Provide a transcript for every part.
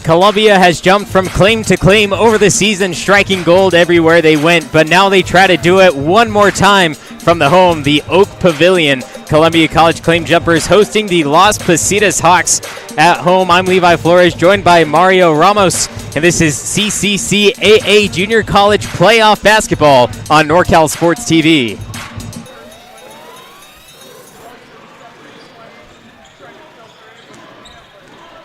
Columbia has jumped from claim to claim over the season, striking gold everywhere they went, but now they try to do it one more time from the home, the Oak Pavilion. Columbia College Claim Jumpers hosting the Las Positas Hawks at home. I'm Levi Flores, joined by Mario Ramos, and this is CCCAA Junior College Playoff Basketball on NorCal Sports TV.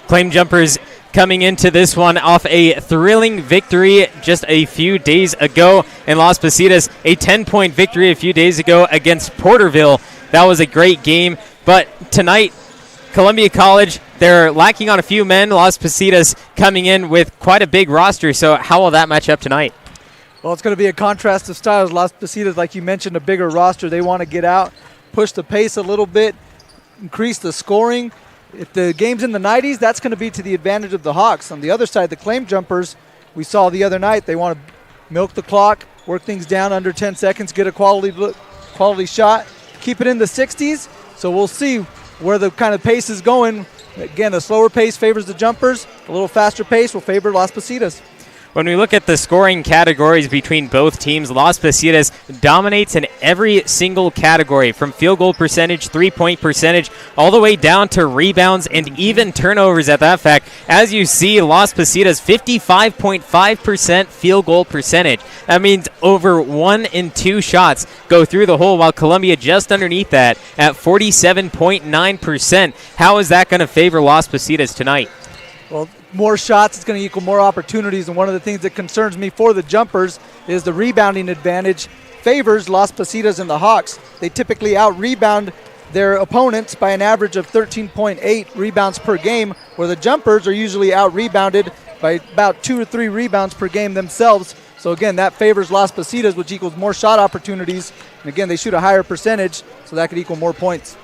Claim Jumpers coming into this one off a thrilling victory just a few days ago in Las Positas, a 10-point victory a few days ago against Porterville. That was a great game, but tonight, Columbia College, they're lacking on a few men. Las Positas coming in with quite a big roster, so how will that match up tonight? Well, it's going to be a contrast of styles. Las Positas, like you mentioned, a bigger roster. They want to get out, push the pace a little bit, increase the scoring. If the game's in the 90s, that's going to be to the advantage of the Hawks. On the other side, the Claim Jumpers, we saw the other night, they want to milk the clock, work things down under 10 seconds, get a quality shot, keep it in the 60s. So we'll see where the kind of pace is going. Again, a slower pace favors the jumpers. A little faster pace will favor Las Positas. When we look at the scoring categories between both teams, Las Positas dominates in every single category, from field goal percentage, three-point percentage, all the way down to rebounds and even turnovers at that fact. As you see, Las Positas 55.5% field goal percentage. That means over 1 in 2 shots go through the hole, while Columbia just underneath that at 47.9%. How is that going to favor Las Positas tonight? Well, more shots is going to equal more opportunities, and one of the things that concerns me for the jumpers is the rebounding advantage favors Las Positas and the Hawks. They typically out-rebound their opponents by an average of 13.8 rebounds per game, where the jumpers are usually out-rebounded by about 2 to 3 rebounds per game themselves. So again, that favors Las Positas, which equals more shot opportunities. And again, they shoot a higher percentage, so that could equal more points.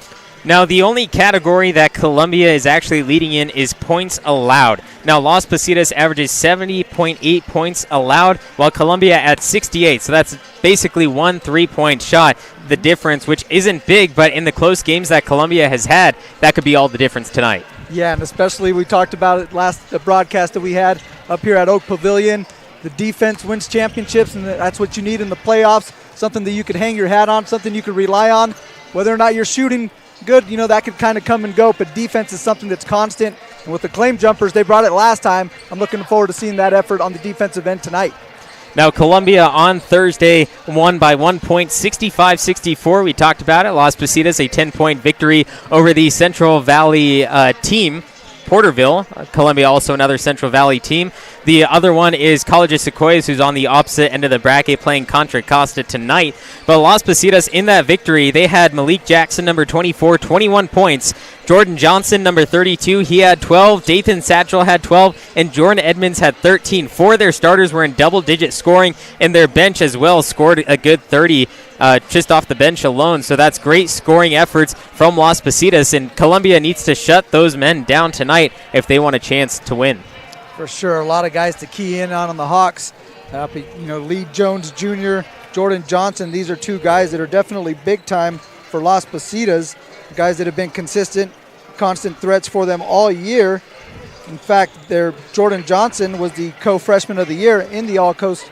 Now, the only category that Columbia is actually leading in is points allowed. Now, Las Positas averages 70.8 points allowed, while Columbia at 68. So that's basically 1 3-point shot. The difference, which isn't big, but in the close games that Columbia has had, that could be all the difference tonight. Yeah, and especially we talked about it the broadcast that we had up here at Oak Pavilion. The defense wins championships, and that's what you need in the playoffs. Something that you could hang your hat on, something you could rely on. Whether or not you're shooting good, that could kind of come and go, but defense is something that's constant. And with the claim jumpers, they brought it last time. I'm looking forward to seeing that effort on the defensive end tonight. Now, Columbia on Thursday won by 1 point, 65-64. We talked about it. Las Positas, a 10-point victory over the Central Valley team, Porterville. Columbia also another Central Valley team. The other one is College of Sequoias, who's on the opposite end of the bracket, playing Contra Costa tonight. But Las Positas, in that victory, they had Malik Jackson, number 24, 21 points. Jordan Johnson, number 32, he had 12. Dathan Satchel had 12. And Jordan Edmonds had 13. 4 of their starters were in double-digit scoring, and their bench as well scored a good 30 just off the bench alone. So that's great scoring efforts from Las Positas, and Columbia needs to shut those men down tonight if they want a chance to win. For sure, a lot of guys to key in on the Hawks. Lee Jones Jr., Jordan Johnson, these are 2 guys that are definitely big time for Las Positas, guys that have been consistent, constant threats for them all year. In fact, Jordan Johnson was the co-freshman of the year in the Coast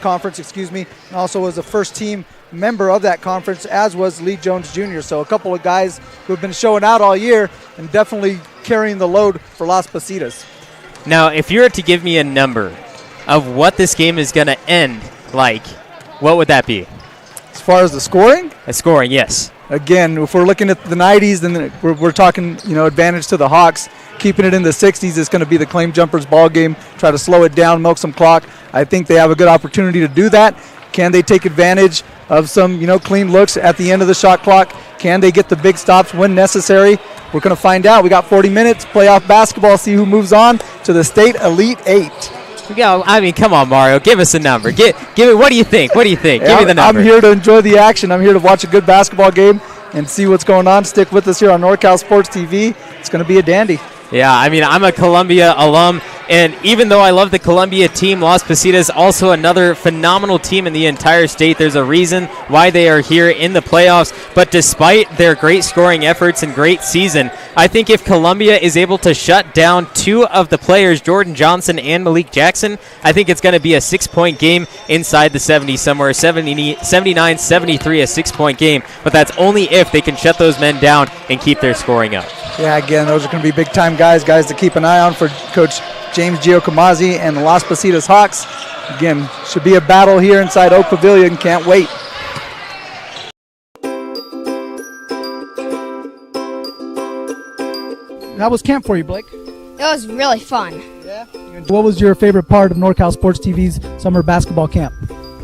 Conference, and also was a first-team member of that conference, as was Lee Jones Jr. So a couple of guys who have been showing out all year and definitely carrying the load for Las Positas. Now, if you were to give me a number of what this game is going to end like, what would that be? As far as the scoring? The scoring, yes. Again, if we're looking at the 90s, then we're talking, advantage to the Hawks. Keeping it in the 60s is going to be the claim jumpers ball game. Try to slow it down, milk some clock. I think they have a good opportunity to do that. Can they take advantage of some, clean looks at the end of the shot clock? Can they get the big stops when necessary? We're going to find out. We got 40 minutes, playoff basketball, see who moves on to the State Elite 8. Come on, Mario. Give us a number. Give it. What do you think? Give me the number. I'm here to enjoy the action. I'm here to watch a good basketball game and see what's going on. Stick with us here on NorCal Sports TV. It's going to be a dandy. Yeah, I'm a Columbia alum, and even though I love the Columbia team, Las Positas also another phenomenal team in the entire state. There's a reason why they are here in the playoffs, but despite their great scoring efforts and great season, I think if Columbia is able to shut down 2 of the players, Jordan Johnson and Malik Jackson, I think it's going to be a 6-point game inside the 70s somewhere, 79-73, a 6-point game, but that's only if they can shut those men down and keep their scoring up. Yeah, again, those are going to be big-time guys to keep an eye on for Coach James Giacomazi and the Las Positas Hawks. Again, should be a battle here inside Oak Pavilion. Can't wait. How was camp for you, Blake? It was really fun. Yeah? What was your favorite part of NorCal Sports TV's summer basketball camp?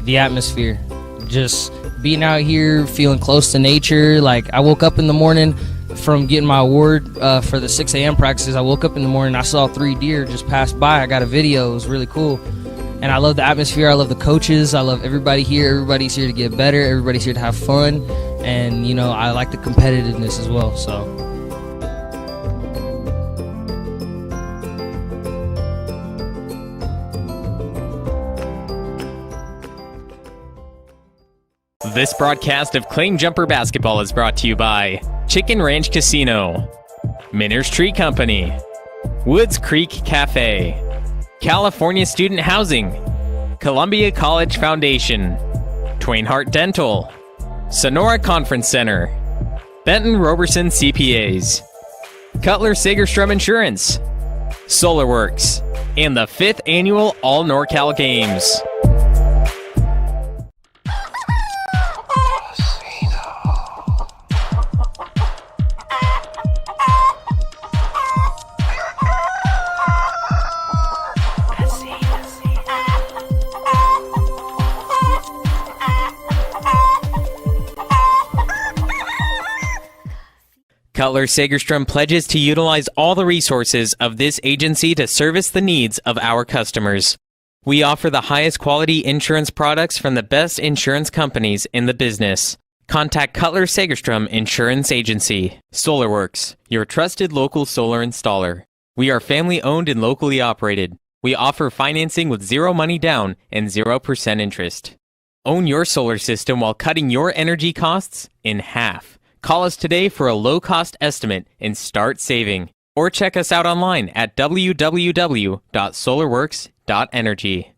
The atmosphere. Just being out here, feeling close to nature. Like, I woke up in the morning from getting my award for the 6 a.m. practices. I woke up in the morning, I saw 3 deer just pass by. I got a video. It was really cool. And I love the atmosphere. I love the coaches. I love everybody here. Everybody's here to get better. Everybody's here to have fun. And, I like the competitiveness as well. So. This broadcast of Claim Jumper Basketball is brought to you by Chicken Ranch Casino, Minner's Tree Company, Woods Creek Café, California Student Housing, Columbia College Foundation, Twain Hart Dental, Sonora Conference Center, Benton Roberson CPAs, Cutler Sagerstrom Insurance, SolarWorks, and the 5th Annual All NorCal Games. Cutler Sagerstrom pledges to utilize all the resources of this agency to service the needs of our customers. We offer the highest quality insurance products from the best insurance companies in the business. Contact Cutler Sagerstrom Insurance Agency. SolarWorks, your trusted local solar installer. We are family owned and locally operated. We offer financing with 0 money down and 0% interest. Own your solar system while cutting your energy costs in half. Call us today for a low-cost estimate and start saving. Or check us out online at www.solarworks.energy.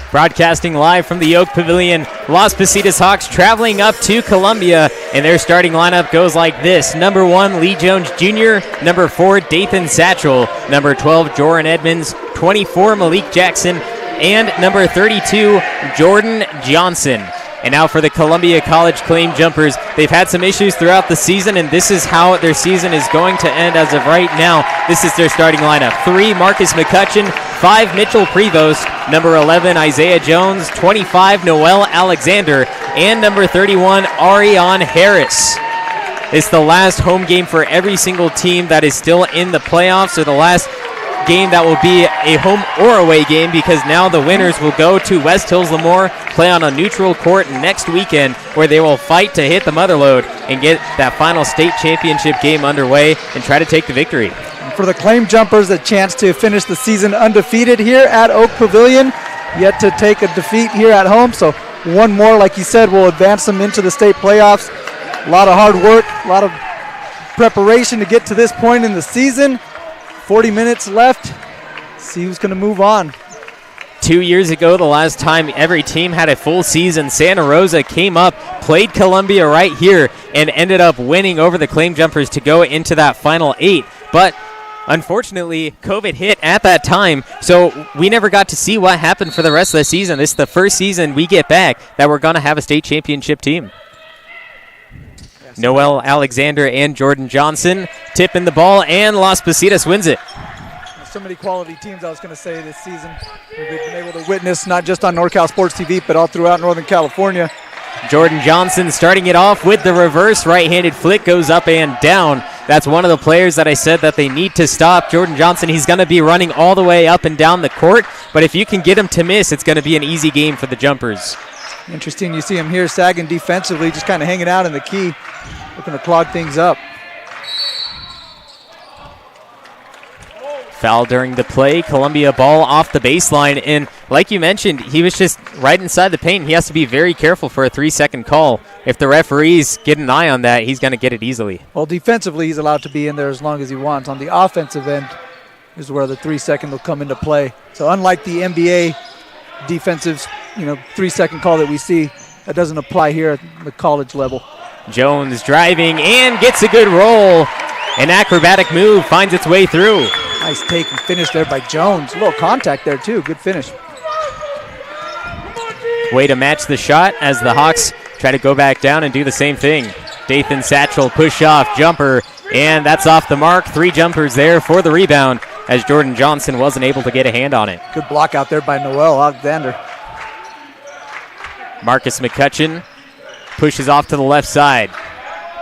Broadcasting live from the Oak Pavilion, Las Positas Hawks traveling up to Columbia, and their starting lineup goes like this. Number 1, Lee Jones Jr., number 4, Dathan Satchel, number 12, Joran Edmonds, 24, Malik Jackson, and number 32, Jordan Johnson. And now for the Columbia College Claim Jumpers. They've had some issues throughout the season, and this is how their season is going to end as of right now. This is their starting lineup. 3, Marcus McCutcheon, 5, Mitchell Prevost, number 11, Isaiah Jones, 25, Noel Alexander, and number 31, Ariane Harris. It's the last home game for every single team that is still in the playoffs, or the last game that will be a home or away game, because now the winners will go to West Hills Lemoore, play on a neutral court next weekend, where they will fight to hit the motherlode and get that final state championship game underway and try to take the victory. For the Claim Jumpers, a chance to finish the season undefeated here at Oak Pavilion, yet to take a defeat here at home. So one more, like you said, will advance them into the state playoffs. A lot of hard work, a lot of preparation to get to this point in the season. 40 minutes left. See who's going to move on. 2 years ago, the last time every team had a full season, Santa Rosa came up, played Columbia right here, and ended up winning over the Claim Jumpers to go into that final 8. But unfortunately, COVID hit at that time, so we never got to see what happened for the rest of the season. This is the first season we get back that we're going to have a state championship team. Noel Alexander and Jordan Johnson tipping the ball, and Las Positas wins it. So many quality teams, I was going to say, this season. We've been able to witness not just on NorCal Sports TV, but all throughout Northern California. Jordan Johnson starting it off with the reverse right-handed flick, goes up and down. That's one of the players that I said that they need to stop. Jordan Johnson, he's going to be running all the way up and down the court, but if you can get him to miss, it's going to be an easy game for the Jumpers. Interesting, you see him here sagging defensively, just kind of hanging out in the key, looking to clog things up. Foul during the play. Columbia ball off the baseline, and like you mentioned, he was just right inside the paint. He has to be very careful for a 3-second call. If the referees get an eye on that, he's going to get it easily. Well, defensively, he's allowed to be in there as long as he wants. On the offensive end is where the 3-second will come into play. So unlike the NBA defensive, 3-second call that we see, that doesn't apply here at the college level. Jones driving and gets a good roll. An acrobatic move finds its way through. Nice take and finish there by Jones. A little contact there too. Good finish. Way to match the shot as the Hawks try to go back down and do the same thing. Dathan Satchel push off jumper, and that's off the mark. 3 jumpers there for the rebound as Jordan Johnson wasn't able to get a hand on it. Good block out there by Noel Alexander. Marcus McCutcheon pushes off to the left side.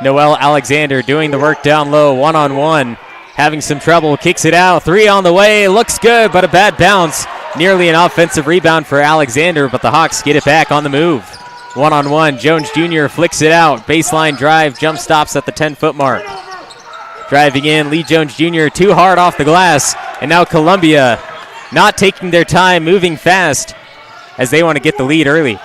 Noel Alexander doing the work down low, one-on-one. Having some trouble, kicks it out. 3 on the way, looks good, but a bad bounce. Nearly an offensive rebound for Alexander, but the Hawks get it back on the move. One-on-one, Jones Jr. flicks it out. Baseline drive, jump stops at the 10-foot mark. Driving in, Lee Jones Jr. too hard off the glass, and now Columbia not taking their time, moving fast as they want to get the lead early.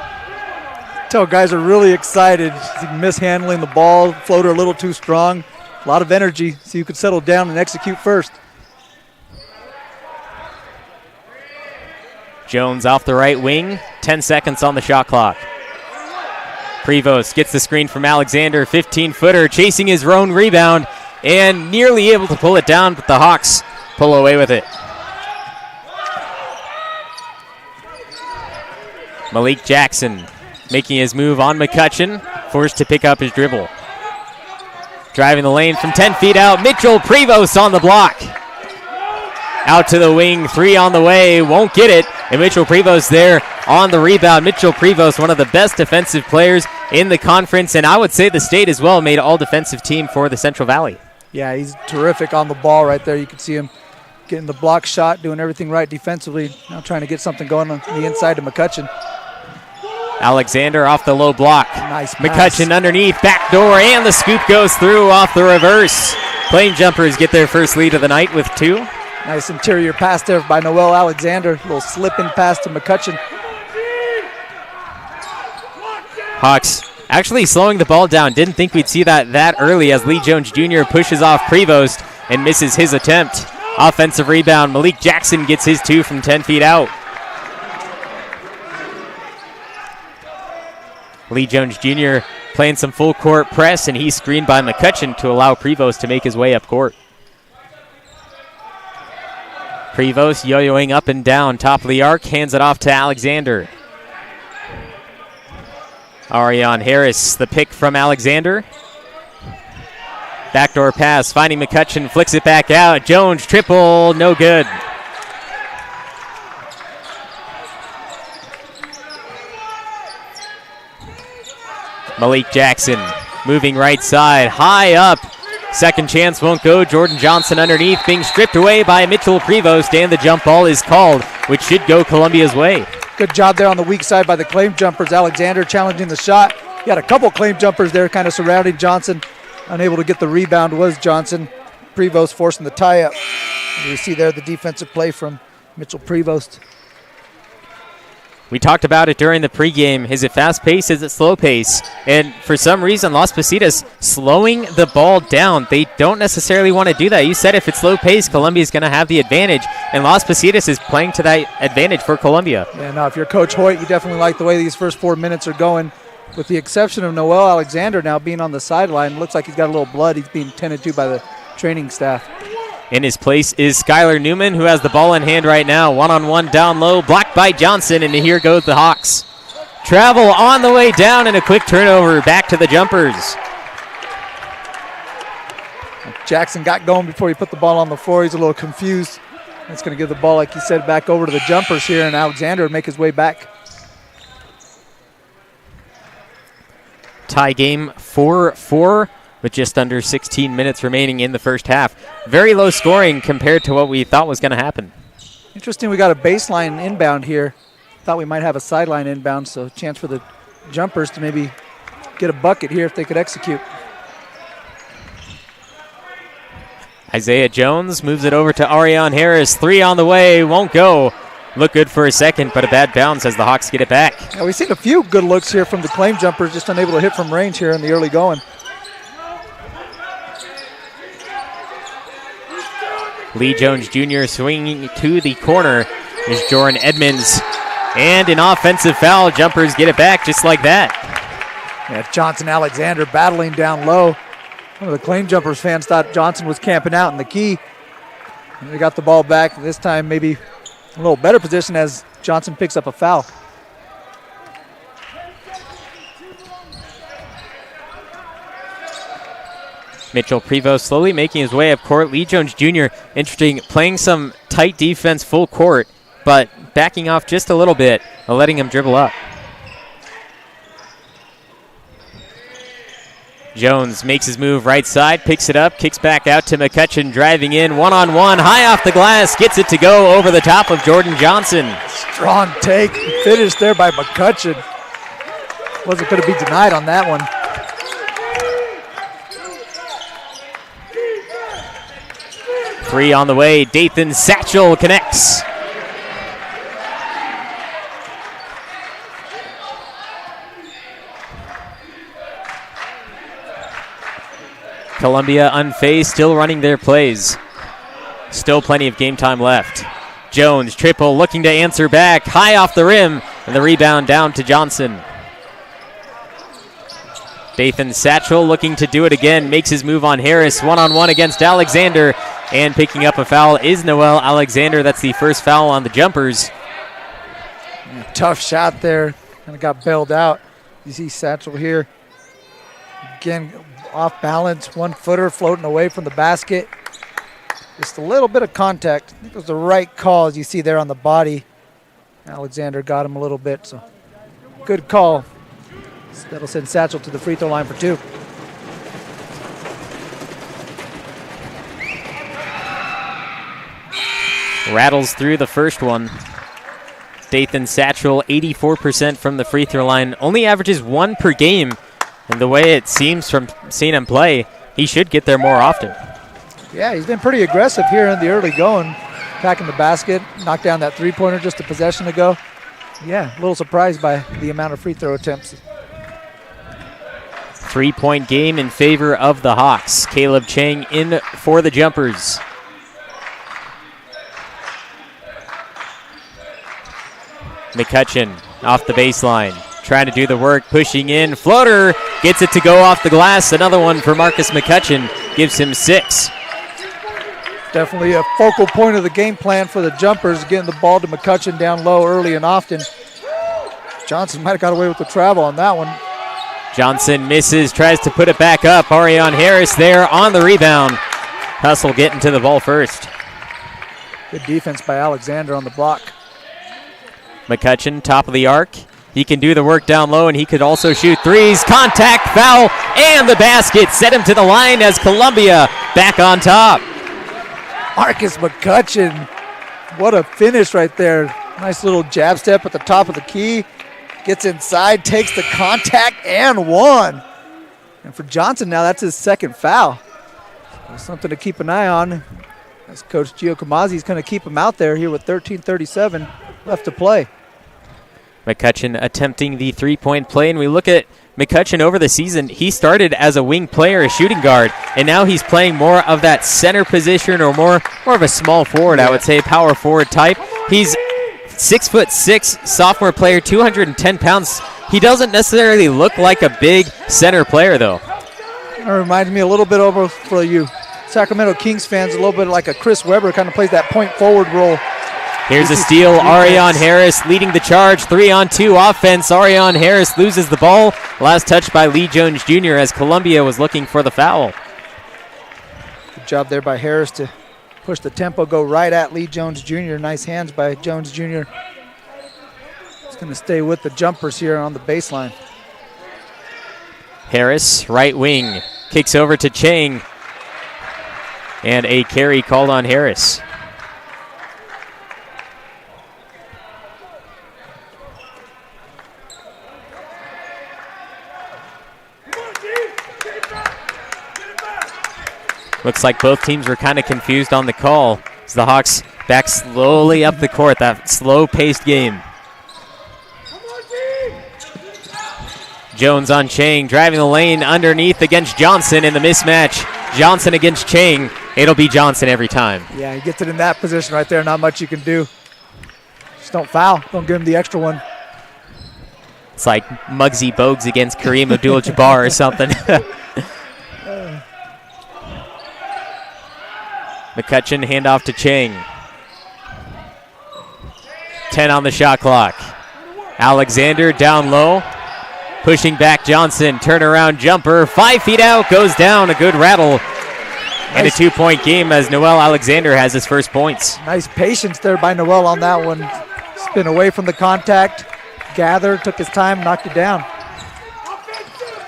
Tell guys are really excited. Mishandling the ball, floater a little too strong. A lot of energy, so you could settle down and execute first. Jones off the right wing, 10 seconds on the shot clock. Prevost gets the screen from Alexander, 15-footer, chasing his own rebound, and nearly able to pull it down, but the Hawks pull away with it. Malik Jackson making his move on McCutcheon, forced to pick up his dribble. Driving the lane from 10 feet out, Mitchell Prevost on the block. Out to the wing, 3 on the way, won't get it, and Mitchell Prevost there on the rebound. Mitchell Prevost, one of the best defensive players in the conference, and I would say the state as well, made all-defensive team for the Central Valley. Yeah, he's terrific on the ball right there. You can see him getting the block shot, doing everything right defensively, now trying to get something going on the inside to McCutcheon. Alexander off the low block. Nice pass. McCutcheon underneath, back door, and the scoop goes through off the reverse. Plain Jumpers get their first lead of the night with 2. Nice interior pass there by Noel Alexander. A little slipping pass to McCutcheon. Hawks actually slowing the ball down. Didn't think we'd see that early as Lee Jones Jr. pushes off Prevost and misses his attempt. Offensive rebound. Malik Jackson gets his 2 from 10 feet out. Lee Jones Jr. playing some full court press, and he's screened by McCutcheon to allow Prevost to make his way up court. Prevost yo-yoing up and down, top of the arc, hands it off to Alexander. Arion Harris, the pick from Alexander. Backdoor pass, finding McCutcheon, flicks it back out. Jones, triple, no good. Malik Jackson moving right side, high up. Second chance won't go. Jordan Johnson underneath, being stripped away by Mitchell Prevost, and the jump ball is called, which should go Columbia's way. Good job there on the weak side by the claim jumpers. Alexander challenging the shot. You got a couple claim jumpers there kind of surrounding Johnson. Unable to get the rebound was Johnson. Prevost forcing the tie-up. You see there the defensive play from Mitchell Prevost. We talked about it during the pregame. Is it fast pace? Is it slow pace? And for some reason, Las Positas slowing the ball down. They don't necessarily want to do that. You said if it's slow pace, Columbia is going to have the advantage, and Las Positas is playing to that advantage for Columbia. Yeah, now if you're Coach Hoyt, you definitely like the way these first 4 minutes are going, with the exception of Noel Alexander now being on the sideline. Looks like he's got a little blood. He's being tended to by the training staff. In his place is Skylar Newman, who has the ball in hand right now. One-on-one down low, blocked by Johnson, and here goes the Hawks. Travel on the way down, and a quick turnover back to the Jumpers. Jackson got going before he put the ball on the floor. He's a little confused. That's going to give the ball, like he said, back over to the Jumpers here, and Alexander would make his way back. Tie game 4-4. With just under 16 minutes remaining in the first half. Very low scoring compared to what we thought was going to happen. Interesting, we got a baseline inbound here. Thought we might have a sideline inbound, so a chance for the Jumpers to maybe get a bucket here if they could execute. Isaiah Jones moves it over to Arion Harris. 3 on the way, won't go. Look good for a second, but a bad bounce as the Hawks get it back. Yeah, we've seen a few good looks here from the claim Jumpers, just unable to hit from range here in the early going. Lee Jones Jr. swinging to the corner is Jordan Edmonds. And an offensive foul. Jumpers get it back just like that. Yeah, Johnson Alexander battling down low. One of the claim Jumpers fans thought Johnson was camping out in the key. And they got the ball back. This time maybe a little better position as Johnson picks up a foul. Mitchell Prevost slowly making his way up court. Lee Jones Jr., interesting, playing some tight defense full court, but backing off just a little bit and letting him dribble up. Jones makes his move right side, picks it up, kicks back out to McCutcheon, driving in, one-on-one, high off the glass, gets it to go over the top of Jordan Johnson. Strong take, finished there by McCutcheon. Wasn't going to be denied on that one. Three on the way. Dathan Satchel connects. Columbia unfazed, still running their plays. Still plenty of game time left. Jones, triple, looking to answer back. High off the rim, and the rebound down to Johnson. Dathan Satchel looking to do it again. Makes his move on Harris. One-on-one against Alexander. And picking up a foul is Noel Alexander. That's the first foul on the Jumpers. Tough shot there. Kind of got bailed out. You see Satchel here. Again, off balance. 1-footer floating away from the basket. Just a little bit of contact. I think it was the right call, as you see there on the body. Alexander got him a little bit, so good call. That'll send Satchel to the free throw line for 2. Rattles through the first one. Dathan Satchel, 84% from the free throw line. Only averages 1 per game. And the way it seems from seeing him play, he should get there more often. Yeah, he's been pretty aggressive here in the early going. Packing the basket, knocked down that three-pointer just a possession ago. Yeah, a little surprised by the amount of free throw attempts. 3-point game in favor of the Hawks. Caleb Chang in for the Jumpers. McCutcheon off the baseline, trying to do the work, pushing in. Floater gets it to go off the glass. Another one for Marcus McCutcheon, gives him 6. Definitely a focal point of the game plan for the Jumpers, getting the ball to McCutcheon down low early and often. Johnson might have got away with the travel on that one. Johnson misses, tries to put it back up. Arion Harris there on the rebound. Hustle getting to the ball first. Good defense by Alexander on the block. McCutcheon, top of the arc. He can do the work down low, and he could also shoot threes. Contact, foul, and the basket. Set him to the line as Columbia back on top. Marcus McCutcheon, what a finish right there. Nice little jab step at the top of the key. Gets inside, takes the contact, and 1. And for Johnson now, that's his 2nd foul. So something to keep an eye on, as Coach Giacomazi is going to keep him out there here with 13:37 left to play. McCutcheon attempting the 3-point play, and we look at McCutcheon over the season. He started as a wing player, a shooting guard, and now he's playing more of that center position, or more of a small forward, I would say, power forward type. He's 6'6", sophomore player, 210 pounds. He doesn't necessarily look like a big center player, though. It reminds me a little bit over for you Sacramento Kings fans, a little bit like a Chris Webber, kind of plays that point forward role. Here's a steal. Arion Harris leading the charge. 3-on-2 offense. Arion Harris loses the ball. Last touch by Lee Jones Jr. as Columbia was looking for the foul. Good job there by Harris to push the tempo, go right at Lee Jones Jr. Nice hands by Jones Jr. It's going to stay with the Jumpers here on the baseline. Harris, right wing, kicks over to Chang. And a carry called on Harris. Looks like both teams were kind of confused on the call as the Hawks back slowly up the court, that slow-paced game. Jones on Chang, driving the lane underneath against Johnson in the mismatch. Johnson against Chang. It'll be Johnson every time. Yeah, he gets it in that position right there. Not much you can do. Just don't foul. Don't give him the extra one. It's like Muggsy Bogues against Kareem Abdul-Jabbar or something. McCutcheon, handoff to Chang. 10 on the shot clock. Alexander down low. Pushing back Johnson. Turnaround jumper. 5 feet out. Goes down. A good rattle. And a 2-point game as Noel Alexander has his first points. Nice patience there by Noel on that one. Spin away from the contact. Gathered, took his time, knocked it down.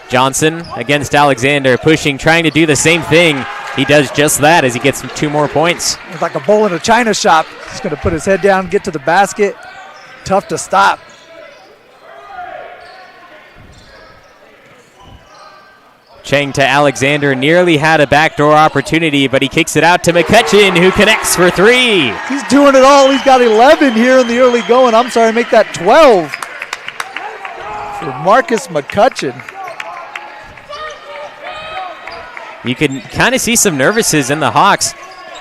Johnson against Alexander. Pushing, trying to do the same thing. He does just that as he gets 2 more points. It's like a bull in a china shop. He's going to put his head down, get to the basket. Tough to stop. Chang to Alexander, nearly had a backdoor opportunity, but he kicks it out to McCutcheon, who connects for 3. He's doing it all. He's got 11 here in the early going. I'm sorry, make that 12 for Marcus McCutcheon. You can kind of see some nervousness in the Hawks.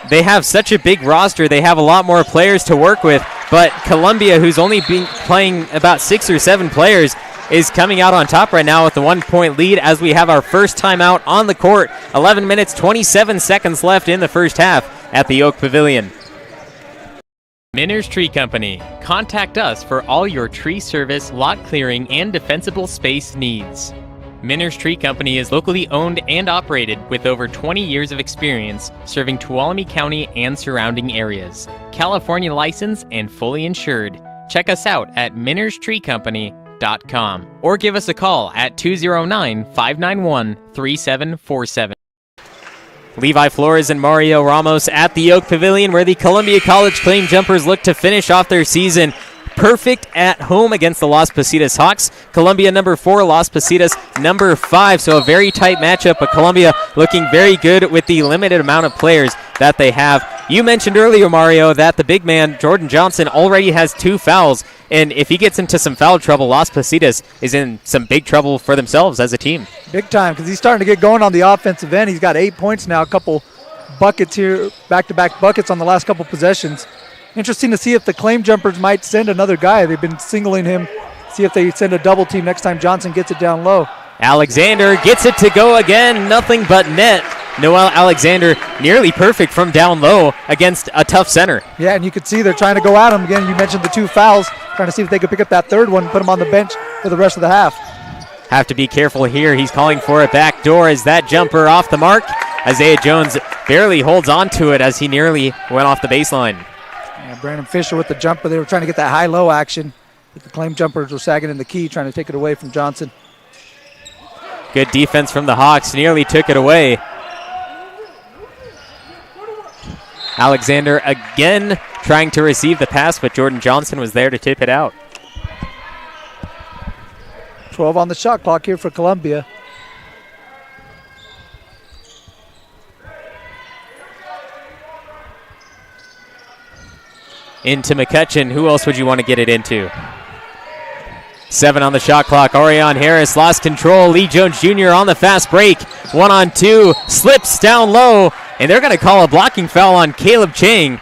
They have such a big roster. They have a lot more players to work with, but Columbia, who's only been playing about 6 or 7 players, is coming out on top right now with the 1-point lead as we have our first timeout on the court. 11 minutes, 27 seconds left in the first half at the Oak Pavilion. Minner's Tree Company. Contact us for all your tree service, lot clearing, and defensible space needs. Minner's Tree Company is locally owned and operated with over 20 years of experience serving Tuolumne County and surrounding areas. California licensed and fully insured. Check us out at minnerstreecompany.com or give us a call at 209-591-3747. Levi Flores and Mario Ramos at the Oak Pavilion, where the Columbia College Claim Jumpers look to finish off their season perfect at home against the Las Positas Hawks. Columbia number 4, Las Positas number 5. So a very tight matchup, but Columbia looking very good with the limited amount of players that they have. You mentioned earlier, Mario, that the big man, Jordan Johnson, already has 2 fouls. And if he gets into some foul trouble, Las Positas is in some big trouble for themselves as a team. Big time, because he's starting to get going on the offensive end. He's got 8 points now, a couple buckets here, back-to-back buckets on the last couple possessions. Interesting to see if the Claim Jumpers might send another guy. They've been singling him. See if they send a double team next time Johnson gets it down low. Alexander gets it to go again. Nothing but net. Noel Alexander nearly perfect from down low against a tough center. Yeah, and you could see they're trying to go at him. Again, you mentioned the 2 fouls. Trying to see if they could pick up that third one and put him on the bench for the rest of the half. Have to be careful here. He's calling for a back door. Is that jumper off the mark? Isaiah Jones barely holds on to it as he nearly went off the baseline. Yeah, Brandon Fisher with the jumper. They were trying to get that high-low action, but the Claim Jumpers were sagging in the key, trying to take it away from Johnson. Good defense from the Hawks. Nearly took it away. Alexander again trying to receive the pass, but Jordan Johnson was there to tip it out. 12 on the shot clock here for Columbia. Into McCutcheon. Who else would you want to get it into? 7 on the shot clock. Orion Harris lost control. Lee Jones Jr. on the fast break. 1-on-2. Slips down low. And they're going to call a blocking foul on Caleb Chang.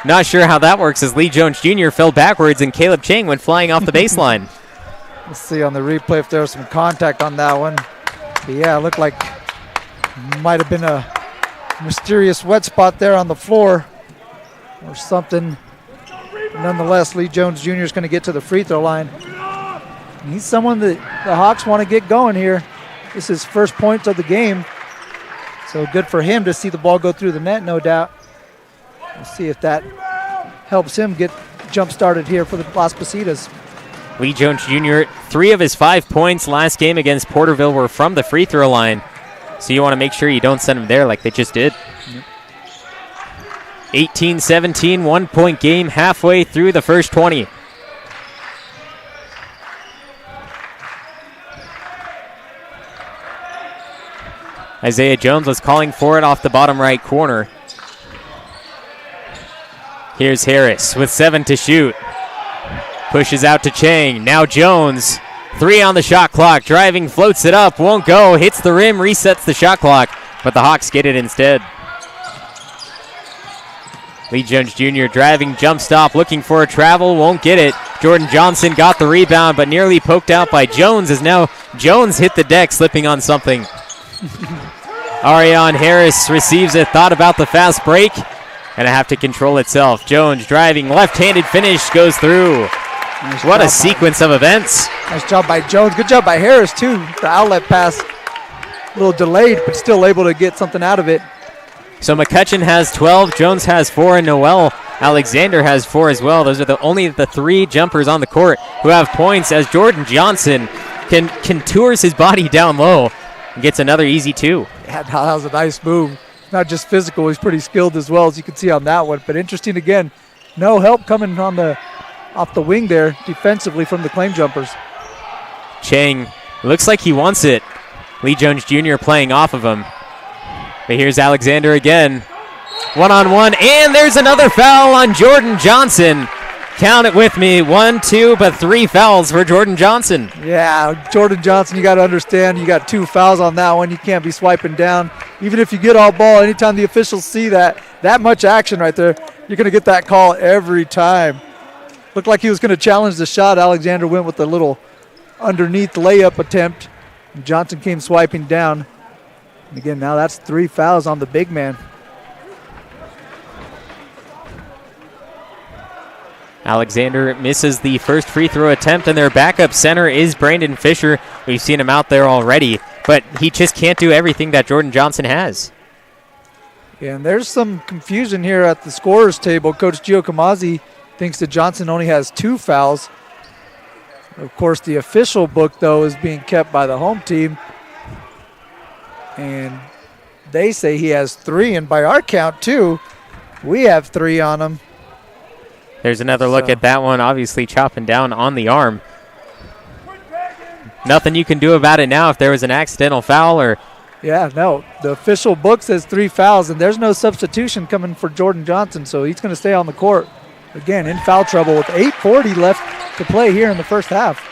Not sure how that works as Lee Jones Jr. fell backwards and Caleb Chang went flying off the baseline. Let's see on the replay if there was some contact on that one. But yeah, it looked like might have been a mysterious wet spot there on the floor or something. Nonetheless, Lee Jones Jr. is going to get to the free throw line. He's someone that the Hawks want to get going here. This is his first points of the game. So good for him to see the ball go through the net, no doubt. We'll see if that helps him get jump-started here for the Las Positas. Lee Jones Jr., 3 of his 5 points last game against Porterville were from the free throw line. So you want to make sure you don't send him there like they just did. Yep. 18-17, 1-point game halfway through the first 20. Isaiah Jones was calling for it off the bottom right corner. Here's Harris with 7 to shoot. Pushes out to Chang. Now Jones. 3 on the shot clock. Driving, floats it up. Won't go. Hits the rim, resets the shot clock. But the Hawks get it instead. Lee Jones Jr. driving, jump stop, looking for a travel. Won't get it. Jordan Johnson got the rebound, but nearly poked out by Jones as now Jones hit the deck, slipping on something. Arion Harris receives it, thought about the fast break, and have to control itself. Jones driving, left-handed finish, goes through. Nice what a sequence of events. Nice job by Jones. Good job by Harris, too. The outlet pass, a little delayed, but still able to get something out of it. So McCutcheon has 12, Jones has 4, and Noel Alexander has 4 as well. Those are only the 3 jumpers on the court who have points as Jordan Johnson contours his body down low and gets another easy 2. Yeah, that was a nice move. Not just physical, he's pretty skilled as well, as you can see on that one. But interesting again, no help coming on off the wing there defensively from the Claim Jumpers. Chang looks like he wants it. Lee Jones Jr. playing off of him. But here's Alexander again. 1-on-1, and there's another foul on Jordan Johnson. Count it with me. 1, 2, but 3 fouls for Jordan Johnson. Yeah, Jordan Johnson, you got to understand, you got 2 fouls on that one. You can't be swiping down. even if you get all ball, anytime the officials see that much action right there, you're going to get that call every time. Looked like he was going to challenge the shot. Alexander went with a little underneath layup attempt. And Johnson came swiping down. And again, now that's 3 fouls on the big man. Alexander misses the first free throw attempt, and their backup center is Brandon Fisher. We've seen him out there already, but he just can't do everything that Jordan Johnson has. Yeah, and there's some confusion here at the scorer's table. Coach Gio Camazzi thinks that Johnson only has 2 fouls. Of course, the official book, though, is being kept by the home team. And they say he has 3, and by our count, too, we have 3 on him. There's another look at that one, obviously chopping down on the arm. Nothing you can do about it now if there was an accidental foul or... Yeah, no. The official book says 3 fouls, and there's no substitution coming for Jordan Johnson, so he's going to stay on the court. Again, in foul trouble with 8:40 left to play here in the first half.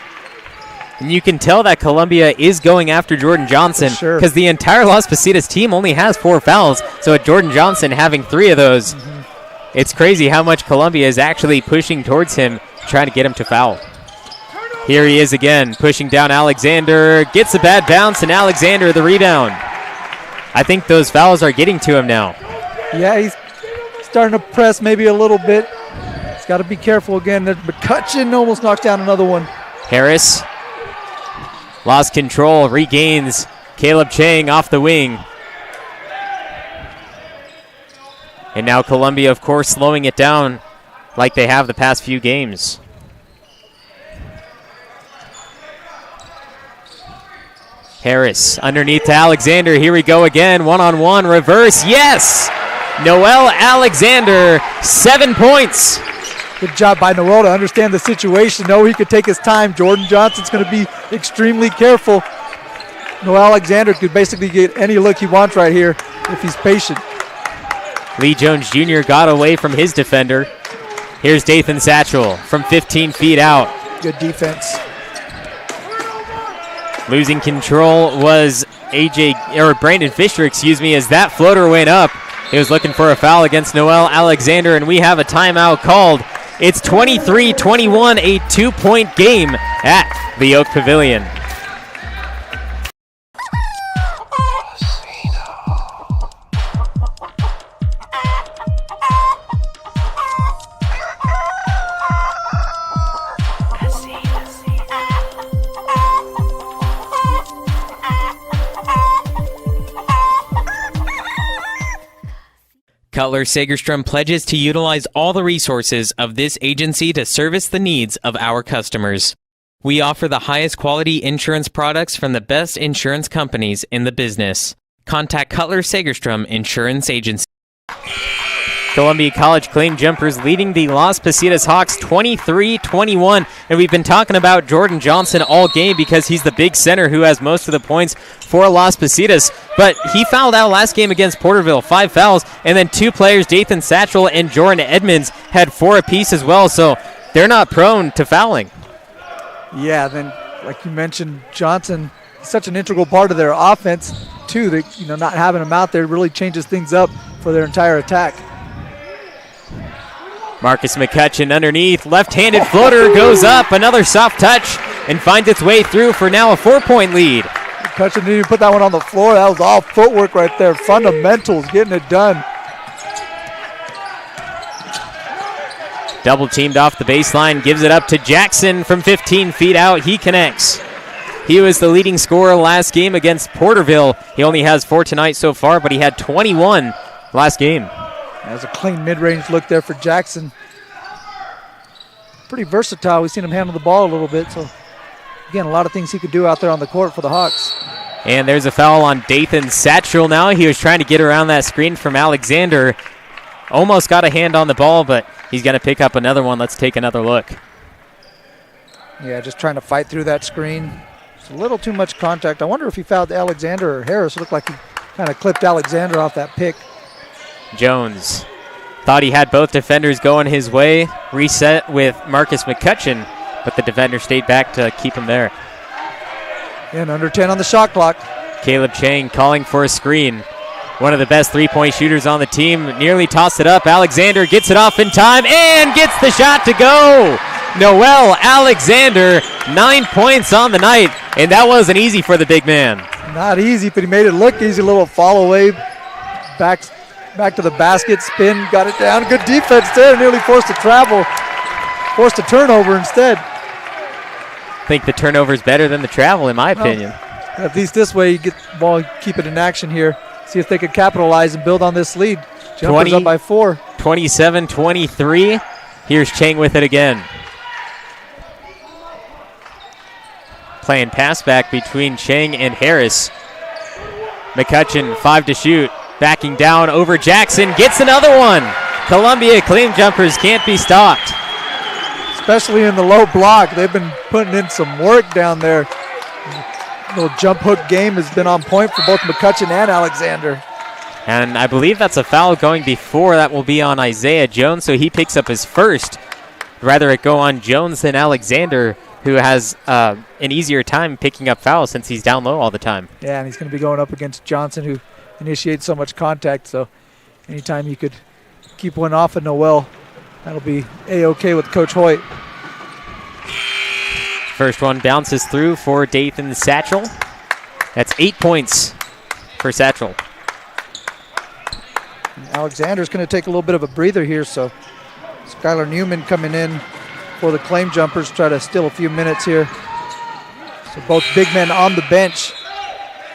And you can tell that Columbia is going after Jordan Johnson because the entire Las Positas team only has 4 fouls, so with Jordan Johnson having 3 of those... It's crazy how much Columbia is actually pushing towards him, trying to get him to foul. Here he is again, pushing down Alexander, gets a bad bounce, and Alexander the rebound. I think those fouls are getting to him now. Yeah, he's starting to press maybe a little bit. He's got to be careful again. McCutcheon almost knocked down another one. Harris lost control, regains. Caleb Chang off the wing. And now Columbia, of course, slowing it down like they have the past few games. Harris underneath to Alexander. Here we go again. One-on-one reverse. Yes! Noel Alexander, 7 points. Good job by Noel to understand the situation. Know he could take his time. Jordan Johnson's going to be extremely careful. Noel Alexander could basically get any look he wants right here if he's patient. Lee Jones Jr. got away from his defender. Here's Dathan Satchel from 15 feet out. Good defense. Losing control was Brandon Fisher, as that floater went up. He was looking for a foul against Noel Alexander, and we have a timeout called. It's 23-21, a 2-point game at the Oak Pavilion. Cutler Sagerstrom pledges to utilize all the resources of this agency to service the needs of our customers. We offer the highest quality insurance products from the best insurance companies in the business. Contact Cutler Sagerstrom Insurance Agency. Columbia College claim jumpers leading the Las Positas Hawks 23-21. And we've been talking about Jordan Johnson all game because he's the big center who has most of the points for Las Positas. But he fouled out last game against Porterville, 5 fouls. And then 2 players, Dathan Satchel and Jordan Edmonds, had 4 apiece as well. So they're not prone to fouling. Yeah, then like you mentioned, Johnson is such an integral part of their offense too. That not having him out there really changes things up for their entire attack. Marcus McCutcheon underneath, left-handed floater goes up, another soft touch, and finds its way through for now a 4-point lead. McCutcheon didn't even put that one on the floor. That was all footwork right there. Fundamentals, getting it done. Double teamed off the baseline, gives it up to Jackson from 15 feet out. He connects. He was the leading scorer last game against Porterville. He only has 4 tonight so far, but he had 21 last game. That's a clean mid-range look there for Jackson. Pretty versatile. We've seen him handle the ball a little bit. So, again, a lot of things he could do out there on the court for the Hawks. And there's a foul on Dathan Satchel now. He was trying to get around that screen from Alexander. Almost got a hand on the ball, but he's going to pick up another one. Let's take another look. Yeah, just trying to fight through that screen. It's a little too much contact. I wonder if he fouled Alexander or Harris. It looked like he kind of clipped Alexander off that pick. Jones thought he had both defenders going his way. Reset with Marcus McCutcheon, but the defender stayed back to keep him there. And under 10 on the shot clock. Caleb Chang calling for a screen. One of the best three-point shooters on the team. Nearly tossed it up. Alexander gets it off in time and gets the shot to go. Noel Alexander, 9 points on the night, and that wasn't easy for the big man. Not easy, but he made it look easy. A little follow away, back to the basket, spin, got it down. Good defense there. Nearly forced a turnover instead. I think the turnover is better than the travel, in my opinion. At least this way, you get the ball, keep it in action here. See if they could capitalize and build on this lead. Jumpers up by 4. 27-23. Here's Chang with it again. Playing pass back between Chang and Harris. McCutcheon, 5 to shoot. Backing down over Jackson. Gets another one. Columbia Claim Jumpers can't be stopped. Especially in the low block. They've been putting in some work down there. Little jump hook game has been on point for both McCutcheon and Alexander. And I believe that's a foul going before. That will be on Isaiah Jones, so he picks up his first. Rather it go on Jones than Alexander, who has an easier time picking up fouls since he's down low all the time. Yeah, and he's going to be going up against Johnson, who initiates so much contact. So anytime you could keep one off of Noel, that'll be A-OK with Coach Hoyt. First one bounces through for Dathan Satchel. That's 8 points for Satchel. Alexander's going to take a little bit of a breather here, so Skylar Newman coming in for the Claim Jumpers, try to steal a few minutes here. So both big men on the bench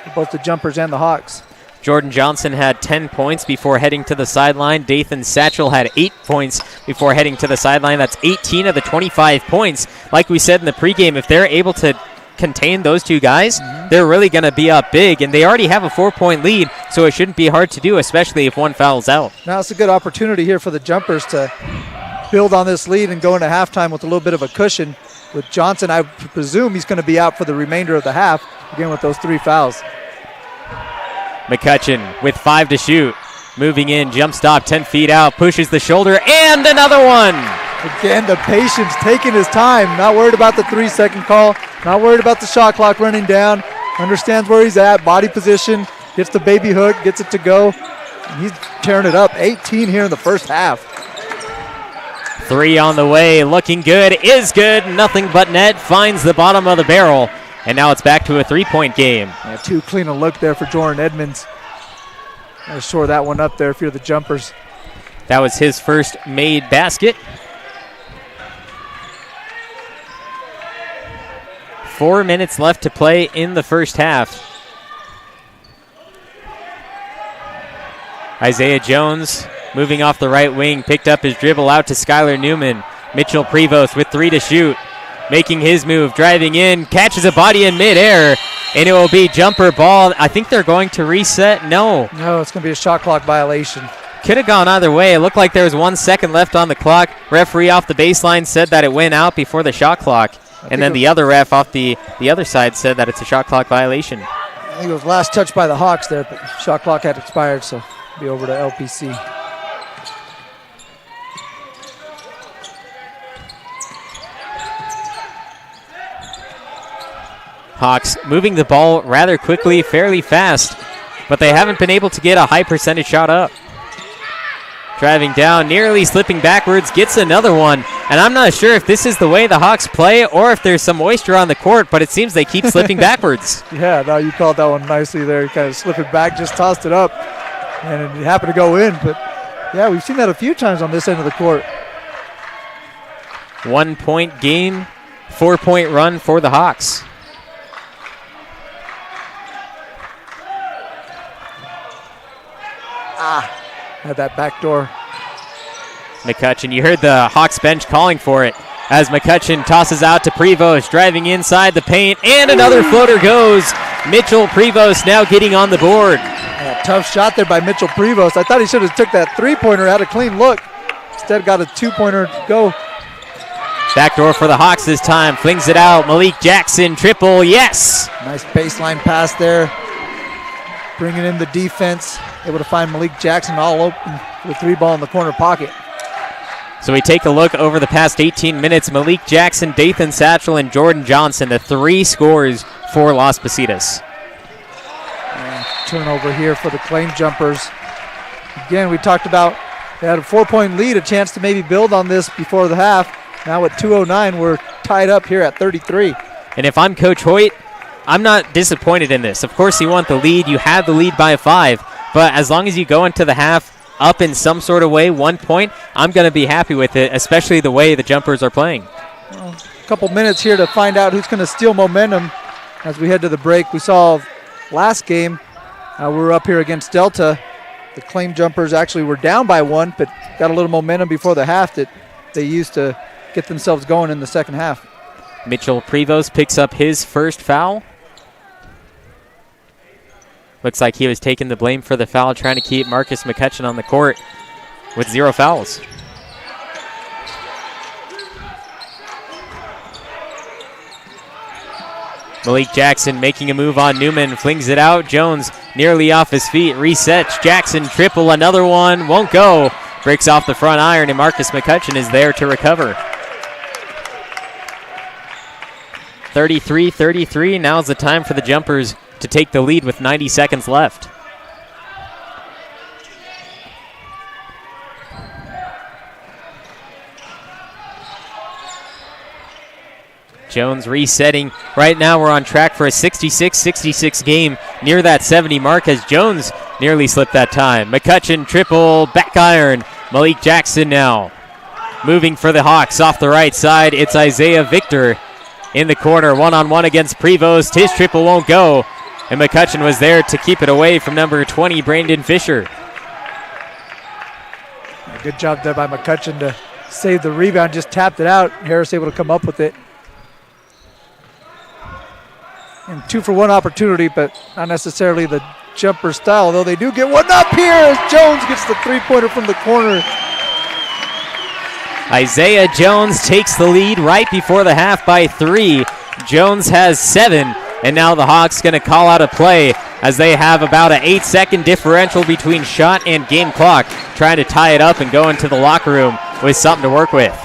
for both the Jumpers and the Hawks. Jordan Johnson had 10 points before heading to the sideline. Dathan Satchel had 8 points before heading to the sideline. That's 18 of the 25 points. Like we said in the pregame, if they're able to contain those two guys, they're really going to be up big, and they already have a 4-point lead, so it shouldn't be hard to do, especially if one fouls out. Now it's a good opportunity here for the Jumpers to build on this lead and go into halftime with a little bit of a cushion. With Johnson, I presume he's going to be out for the remainder of the half, again with those 3 fouls. McCutcheon with 5 to shoot. Moving in, jump stop, 10 feet out, pushes the shoulder, and another one. Again, the patience, taking his time, not worried about the 3-second call, not worried about the shot clock running down, understands where he's at, body position, gets the baby hook, gets it to go. And he's tearing it up, 18 here in the first half. 3 on the way, looking good, is good, nothing but net, finds the bottom of the barrel. And now it's back to a 3-point game. Yeah, too clean a look there for Jordan Edmonds. Gotta shore that one up there if you're the Jumpers. That was his first made basket. 4 minutes left to play in the first half. Isaiah Jones moving off the right wing, picked up his dribble out to Skylar Newman. Mitchell Prevost with 3 to shoot. Making his move, driving in, catches a body in midair, and it will be jumper ball. I think they're going to reset. No, it's going to be a shot clock violation. Could have gone either way. It looked like there was 1 second left on the clock. Referee off the baseline said that it went out before the shot clock. And then the other ref off the other side said that it's a shot clock violation. I think it was last touch by the Hawks there, but shot clock had expired, so it'll be over to LPC. Hawks moving the ball rather quickly, fairly fast, but they haven't been able to get a high percentage shot up. Driving down, nearly slipping backwards, gets another one. And I'm not sure if this is the way the Hawks play or if there's some moisture on the court, but it seems they keep slipping backwards. Yeah, no, you called that one nicely there. You kind of slip it back, just tossed it up, and it happened to go in. But, yeah, we've seen that a few times on this end of the court. 1 point game, 4-point run for the Hawks. Had that back door. McCutcheon, you heard the Hawks bench calling for it as McCutcheon tosses out to Prevost, driving inside the paint, and another floater goes. Mitchell Prevost now getting on the board. Yeah, tough shot there by Mitchell Prevost. I thought he should have took that 3-pointer, had a clean look. Instead got a 2-pointer to go. Backdoor for the Hawks this time, flings it out. Malik Jackson, triple, yes! Nice baseline pass there. Bringing in the defense, able to find Malik Jackson all open with 3 ball in the corner pocket. So we take a look over the past 18 minutes. Malik Jackson, Dathan Satchel, and Jordan Johnson, the 3 scores for Las Positas. turnover here for the Claim Jumpers. Again, we talked about they had a 4-point lead, a chance to maybe build on this before the half. Now at 2:09, we're tied up here at 33. And if I'm Coach Hoyt, I'm not disappointed in this. Of course, you want the lead. You had the lead by 5. But as long as you go into the half up in some sort of way, 1 point, I'm going to be happy with it, especially the way the Jumpers are playing. Well, a couple minutes here to find out who's going to steal momentum as we head to the break. We saw last game, we were up here against Delta. The Claim Jumpers actually were down by 1, but got a little momentum before the half that they used to get themselves going in the second half. Mitchell Prevost picks up his first foul. Looks like he was taking the blame for the foul, trying to keep Marcus McCutcheon on the court with 0 fouls. Malik Jackson making a move on Newman, flings it out. Jones nearly off his feet, resets. Jackson triple, another one, won't go. Breaks off the front iron, and Marcus McCutcheon is there to recover. 33-33, now's the time for the Jumpers to take the lead with 90 seconds left. Jones resetting. Right now we're on track for a 66-66 game near that 70 mark as Jones nearly slipped that time. McCutcheon triple, back iron. Malik Jackson now moving for the Hawks off the right side. It's Isaiah Victor in the corner, one-on-one against Prevost. His triple won't go, and McCutcheon was there to keep it away from number 20, Brandon Fisher. Good job there by McCutcheon to save the rebound, just tapped it out. Harris able to come up with it. And 2-for-1 opportunity, but not necessarily the Jumper style, though they do get one up here as Jones gets the three-pointer from the corner. Isaiah Jones takes the lead right before the half by 3. Jones has 7, and now the Hawks going to call out a play as they have about an 8-second differential between shot and game clock, trying to tie it up and go into the locker room with something to work with.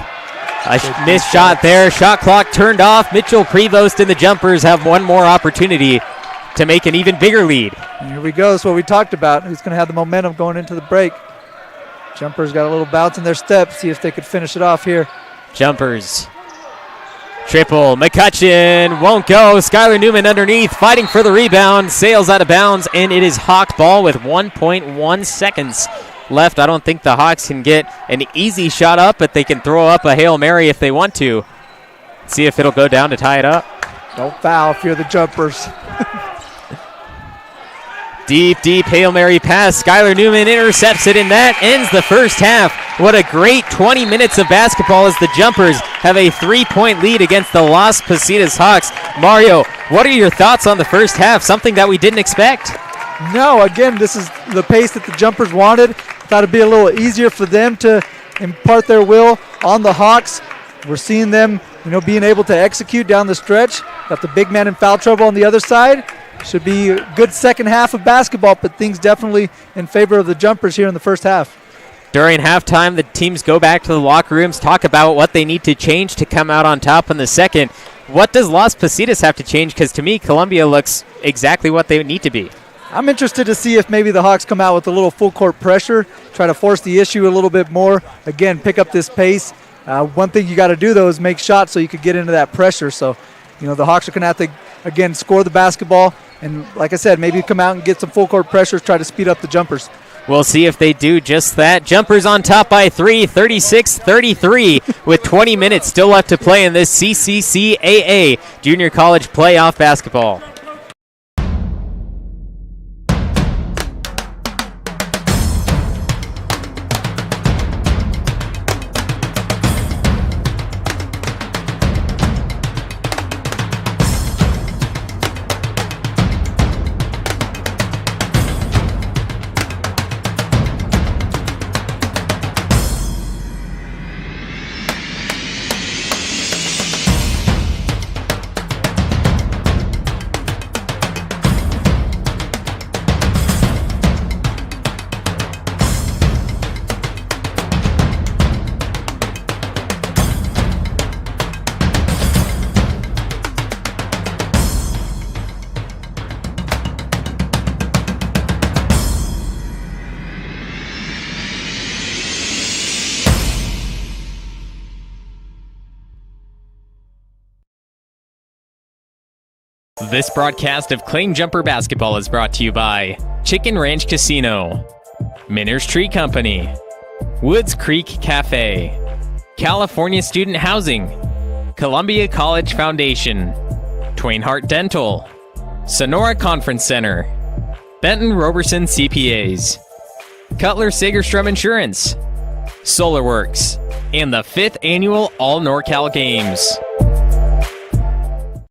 A missed shot there. Shot clock turned off. Mitchell Prevost and the Jumpers have one more opportunity to make an even bigger lead. And here we go. That's what we talked about. Who's going to have the momentum going into the break? Jumpers got a little bounce in their step. See if they could finish it off here. Jumpers. Triple. McCutcheon won't go. Skylar Newman underneath, fighting for the rebound. Sails out of bounds, and it is Hawk ball with 1.1 seconds left. I don't think the Hawks can get an easy shot up, but they can throw up a Hail Mary if they want to. See if it'll go down to tie it up. Don't foul if you're the Jumpers. Deep Hail Mary pass. Skylar Newman intercepts it, and that ends the first half. What a great 20 minutes of basketball as the Jumpers have a 3-point lead against the Las Positas Hawks. Mario, what are your thoughts on the first half? Something that we didn't expect. No, again, this is the pace that the Jumpers wanted. Thought it'd be a little easier for them to impart their will on the Hawks. We're seeing them, being able to execute down the stretch. Got the big man in foul trouble on the other side. Should be a good second half of basketball, but things definitely in favor of the Jumpers here in the first half. During halftime, the teams go back to the locker rooms, talk about what they need to change to come out on top in the second. What does Las Positas have to change? Because to me, Columbia looks exactly what they need to be. I'm interested to see if maybe the Hawks come out with a little full court pressure, try to force the issue a little bit more. Again, pick up this pace. One thing you got to do, though, is make shots so you could get into that pressure. So, the Hawks are going to have to, again, score the basketball. And like I said, maybe come out and get some full court pressure, try to speed up the Jumpers. We'll see if they do just that. Jumpers on top by 3, 36-33, with 20 minutes still left to play in this CCCAA Junior College Playoff Basketball. This broadcast of Claim Jumper Basketball is brought to you by Chicken Ranch Casino, Minner's Tree Company, Woods Creek Café, California Student Housing, Columbia College Foundation, Twain Hart Dental, Sonora Conference Center, Benton Roberson CPAs, Cutler Sagerstrom Insurance, SolarWorks, and the 5th Annual All NorCal Games.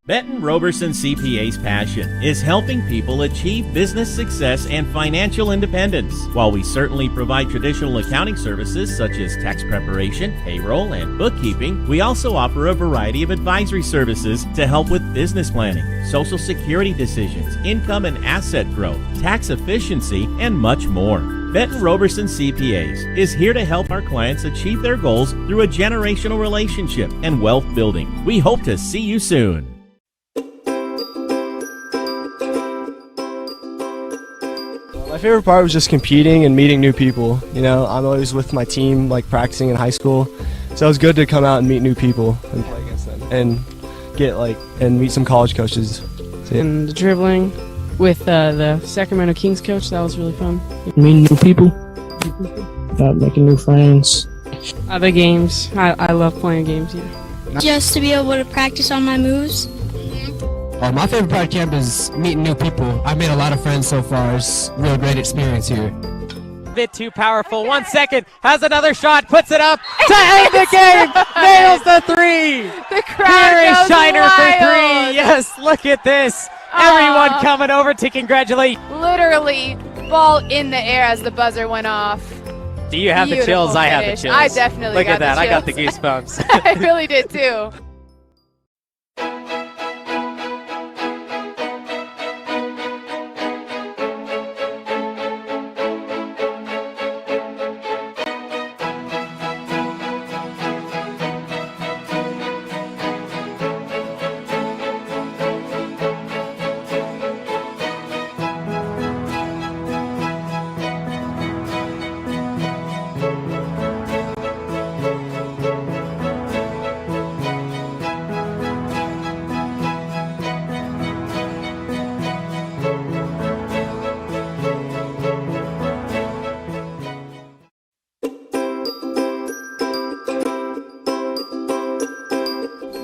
Benton Roberson CPA's passion is helping people achieve business success and financial independence. While we certainly provide traditional accounting services such as tax preparation, payroll, and bookkeeping, we also offer a variety of advisory services to help with business planning, Social Security decisions, income and asset growth, tax efficiency, and much more. Benton Roberson CPAs is here to help our clients achieve their goals through a generational relationship and wealth building. We hope to see you soon. My favorite part was just competing and meeting new people. You know, I'm always with my team, like practicing in high school, so it was good to come out and meet new people and play against them and get and meet some college coaches. And the dribbling with the Sacramento Kings coach, that was really fun. Meeting new people, making new friends. Other games, I love playing games. Yeah. Just to be able to practice on my moves. My favorite part of camp is meeting new people. I've made a lot of friends so far. It's a real great experience here. Bit too powerful. 1 second. Has another shot. Puts it up to end the game. Nails the three. The crowd Here is goes Shiner wild. for three. Yes, look at this. Everyone coming over to congratulate. Literally, ball in the air as the buzzer went off. Do you have the Beautiful chills? I have the finish. chills. I definitely look got at that. the I got the chills. goosebumps. I really did too.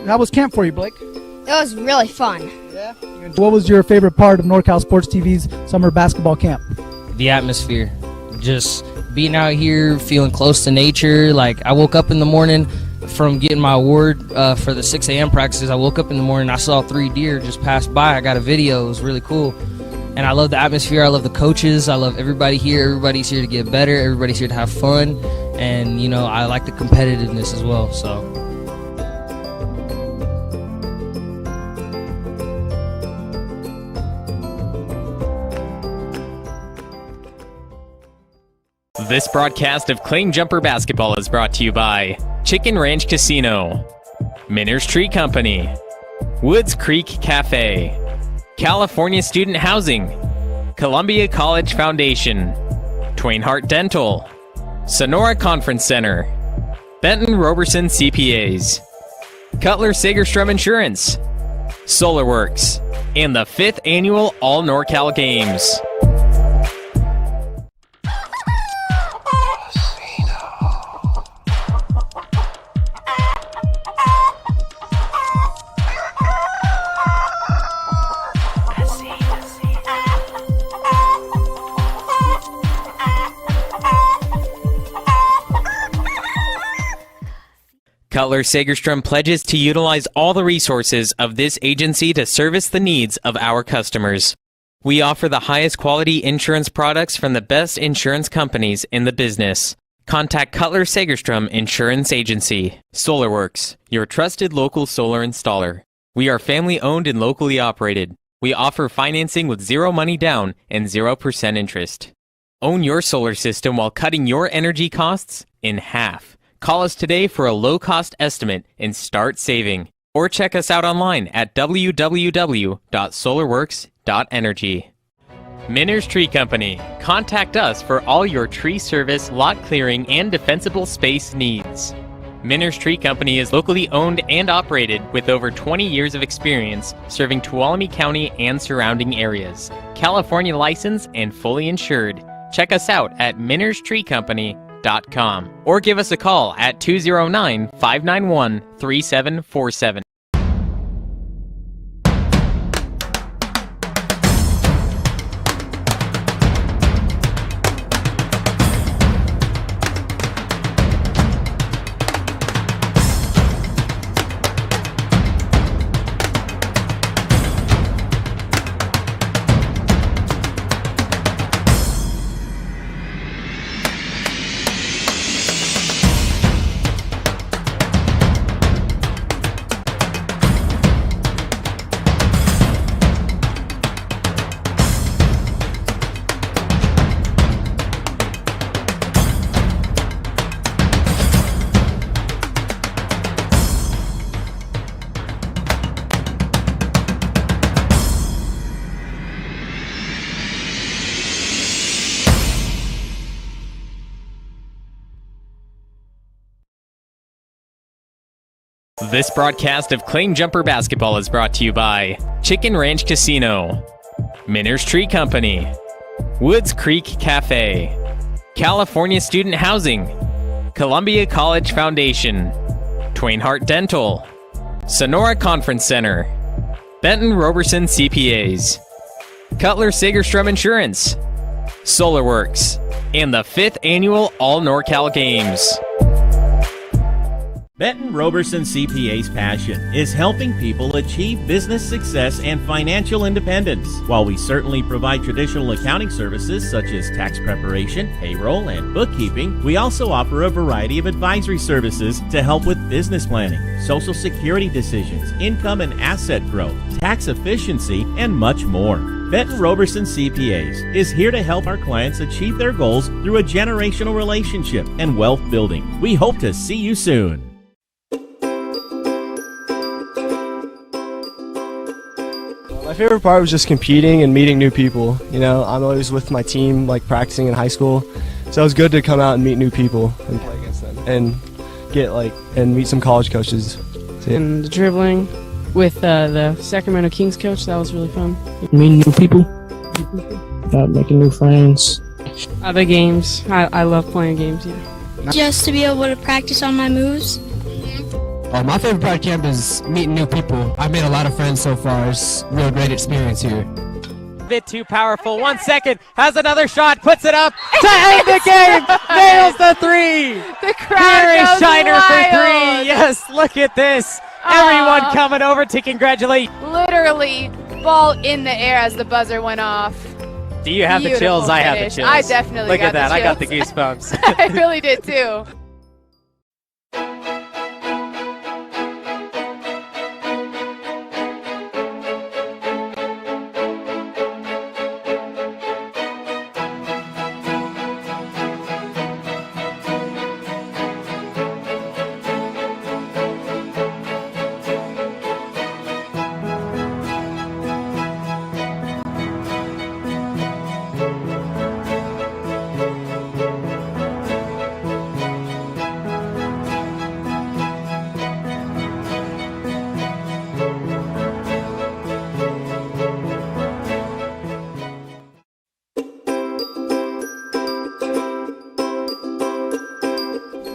How was camp for you, Blake? It was really fun. Yeah. What was your favorite part of NorCal Sports TV's summer basketball camp? The atmosphere, just being out here, feeling close to nature. Like, I woke up in the morning from getting my award for the 6 a.m. practices. I woke up in the morning, I saw 3 deer just pass by. I got a video. It was really cool. And I love the atmosphere. I love the coaches. I love everybody here. Everybody's here to get better. Everybody's here to have fun. And, you know, I like the competitiveness as well. So. This broadcast of Claim Jumper Basketball is brought to you by Chicken Ranch Casino, Minner's Tree Company, Woods Creek Café, California Student Housing, Columbia College Foundation, Twain Hart Dental, Sonora Conference Center, Benton Roberson CPAs, Cutler Sagerstrom Insurance, SolarWorks, and the 5th Annual All NorCal Games. Cutler Sagerstrom pledges to utilize all the resources of this agency to service the needs of our customers. We offer the highest quality insurance products from the best insurance companies in the business. Contact Cutler Sagerstrom Insurance Agency. SolarWorks, your trusted local solar installer. We are family owned and locally operated. We offer financing with 0 money down and 0% interest. Own your solar system while cutting your energy costs in half. Call us today for a low-cost estimate and start saving. Or check us out online at www.solarworks.energy. Minner's Tree Company. Contact us for all your tree service, lot clearing, and defensible space needs. Minner's Tree Company is locally owned and operated with over 20 years of experience serving Tuolumne County and surrounding areas. California licensed and fully insured. Check us out at minnerstreecompany.com or give us a call at 209-591-3747. This broadcast of Claim Jumper Basketball is brought to you by Chicken Ranch Casino, Minner's Tree Company, Woods Creek Café, California Student Housing, Columbia College Foundation, Twain Hart Dental, Sonora Conference Center, Benton Roberson CPAs, Cutler Sagerstrom Insurance, SolarWorks, and the 5th Annual All NorCal Games. Benton Roberson CPA's passion is helping people achieve business success and financial independence. While we certainly provide traditional accounting services such as tax preparation, payroll, and bookkeeping, we also offer a variety of advisory services to help with business planning, social security decisions, income and asset growth, tax efficiency, and much more. Benton Roberson CPAs is here to help our clients achieve their goals through a generational relationship and wealth building. We hope to see you soon. My favorite part was just competing and meeting new people. You know, I'm always with my team, like practicing in high school, so it was good to come out and meet new people and play against them and get and meet some college coaches. And the dribbling with the Sacramento Kings coach, that was really fun. Meeting new people, making new friends. The games, I love playing games. Yeah. Just to be able to practice on my moves. My favorite part of camp is meeting new people. I've made a lot of friends so far. It's a real great experience here. Bit too powerful. 1 second. Has another shot. Puts it up to end the game. Nails the three. The crowd Here is goes Shiner wild. for three. Yes, look at this. Everyone coming over to congratulate. Literally, ball in the air as the buzzer went off. Do you have the Beautiful chills? I have the finish. chills. I definitely Look got at that. the I got the chills. goosebumps. I really did too.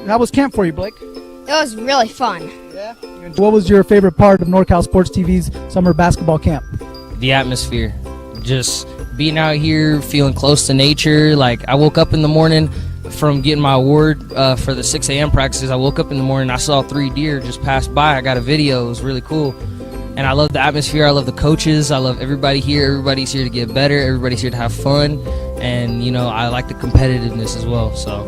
How was camp for you, Blake? It was really fun. Yeah. What was your favorite part of NorCal Sports TV's summer basketball camp? The atmosphere, just being out here, feeling close to nature. Like, I woke up in the morning from getting my award for the 6 a.m. practices. I woke up in the morning, I saw 3 deer just pass by. I got a video. It was really cool. And I love the atmosphere. I love the coaches. I love everybody here. Everybody's here to get better. Everybody's here to have fun. And, you know, I like the competitiveness as well. So.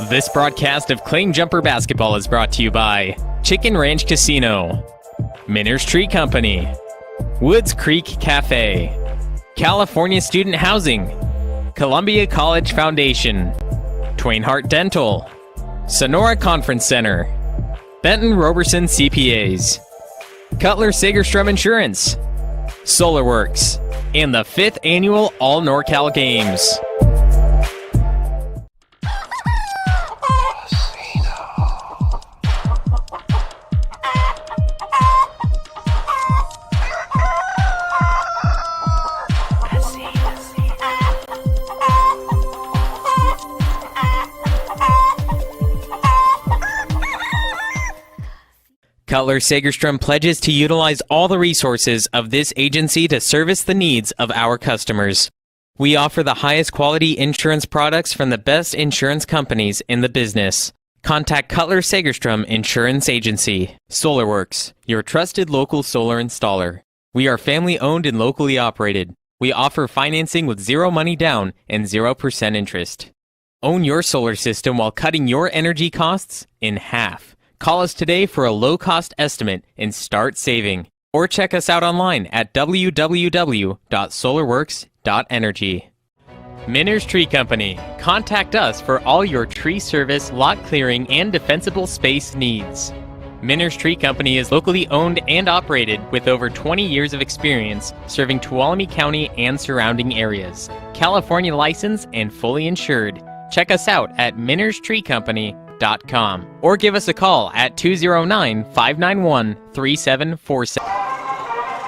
This broadcast of Claim Jumper Basketball is brought to you by Chicken Ranch Casino, Minner's Tree Company, Woods Creek Café, California Student Housing, Columbia College Foundation, Twain Hart Dental, Sonora Conference Center, Benton Roberson CPAs, Cutler Sagerstrom Insurance, SolarWorks, and the 5th Annual All NorCal Games. Cutler Segerstrom pledges to utilize all the resources of this agency to service the needs of our customers. We offer the highest quality insurance products from the best insurance companies in the business. Contact Cutler Segerstrom Insurance Agency. SolarWorks, your trusted local solar installer. We are family owned and locally operated. We offer financing with 0 money down and 0% interest. Own your solar system while cutting your energy costs in half. Call us today for a low-cost estimate and start saving. Or check us out online at www.solarworks.energy. Minner's Tree Company. Contact us for all your tree service, lot clearing, and defensible space needs. Minner's Tree Company is locally owned and operated with over 20 years of experience serving Tuolumne County and surrounding areas. California licensed and fully insured. Check us out at minnerstreecompany.com or give us a call at 209-591-3747.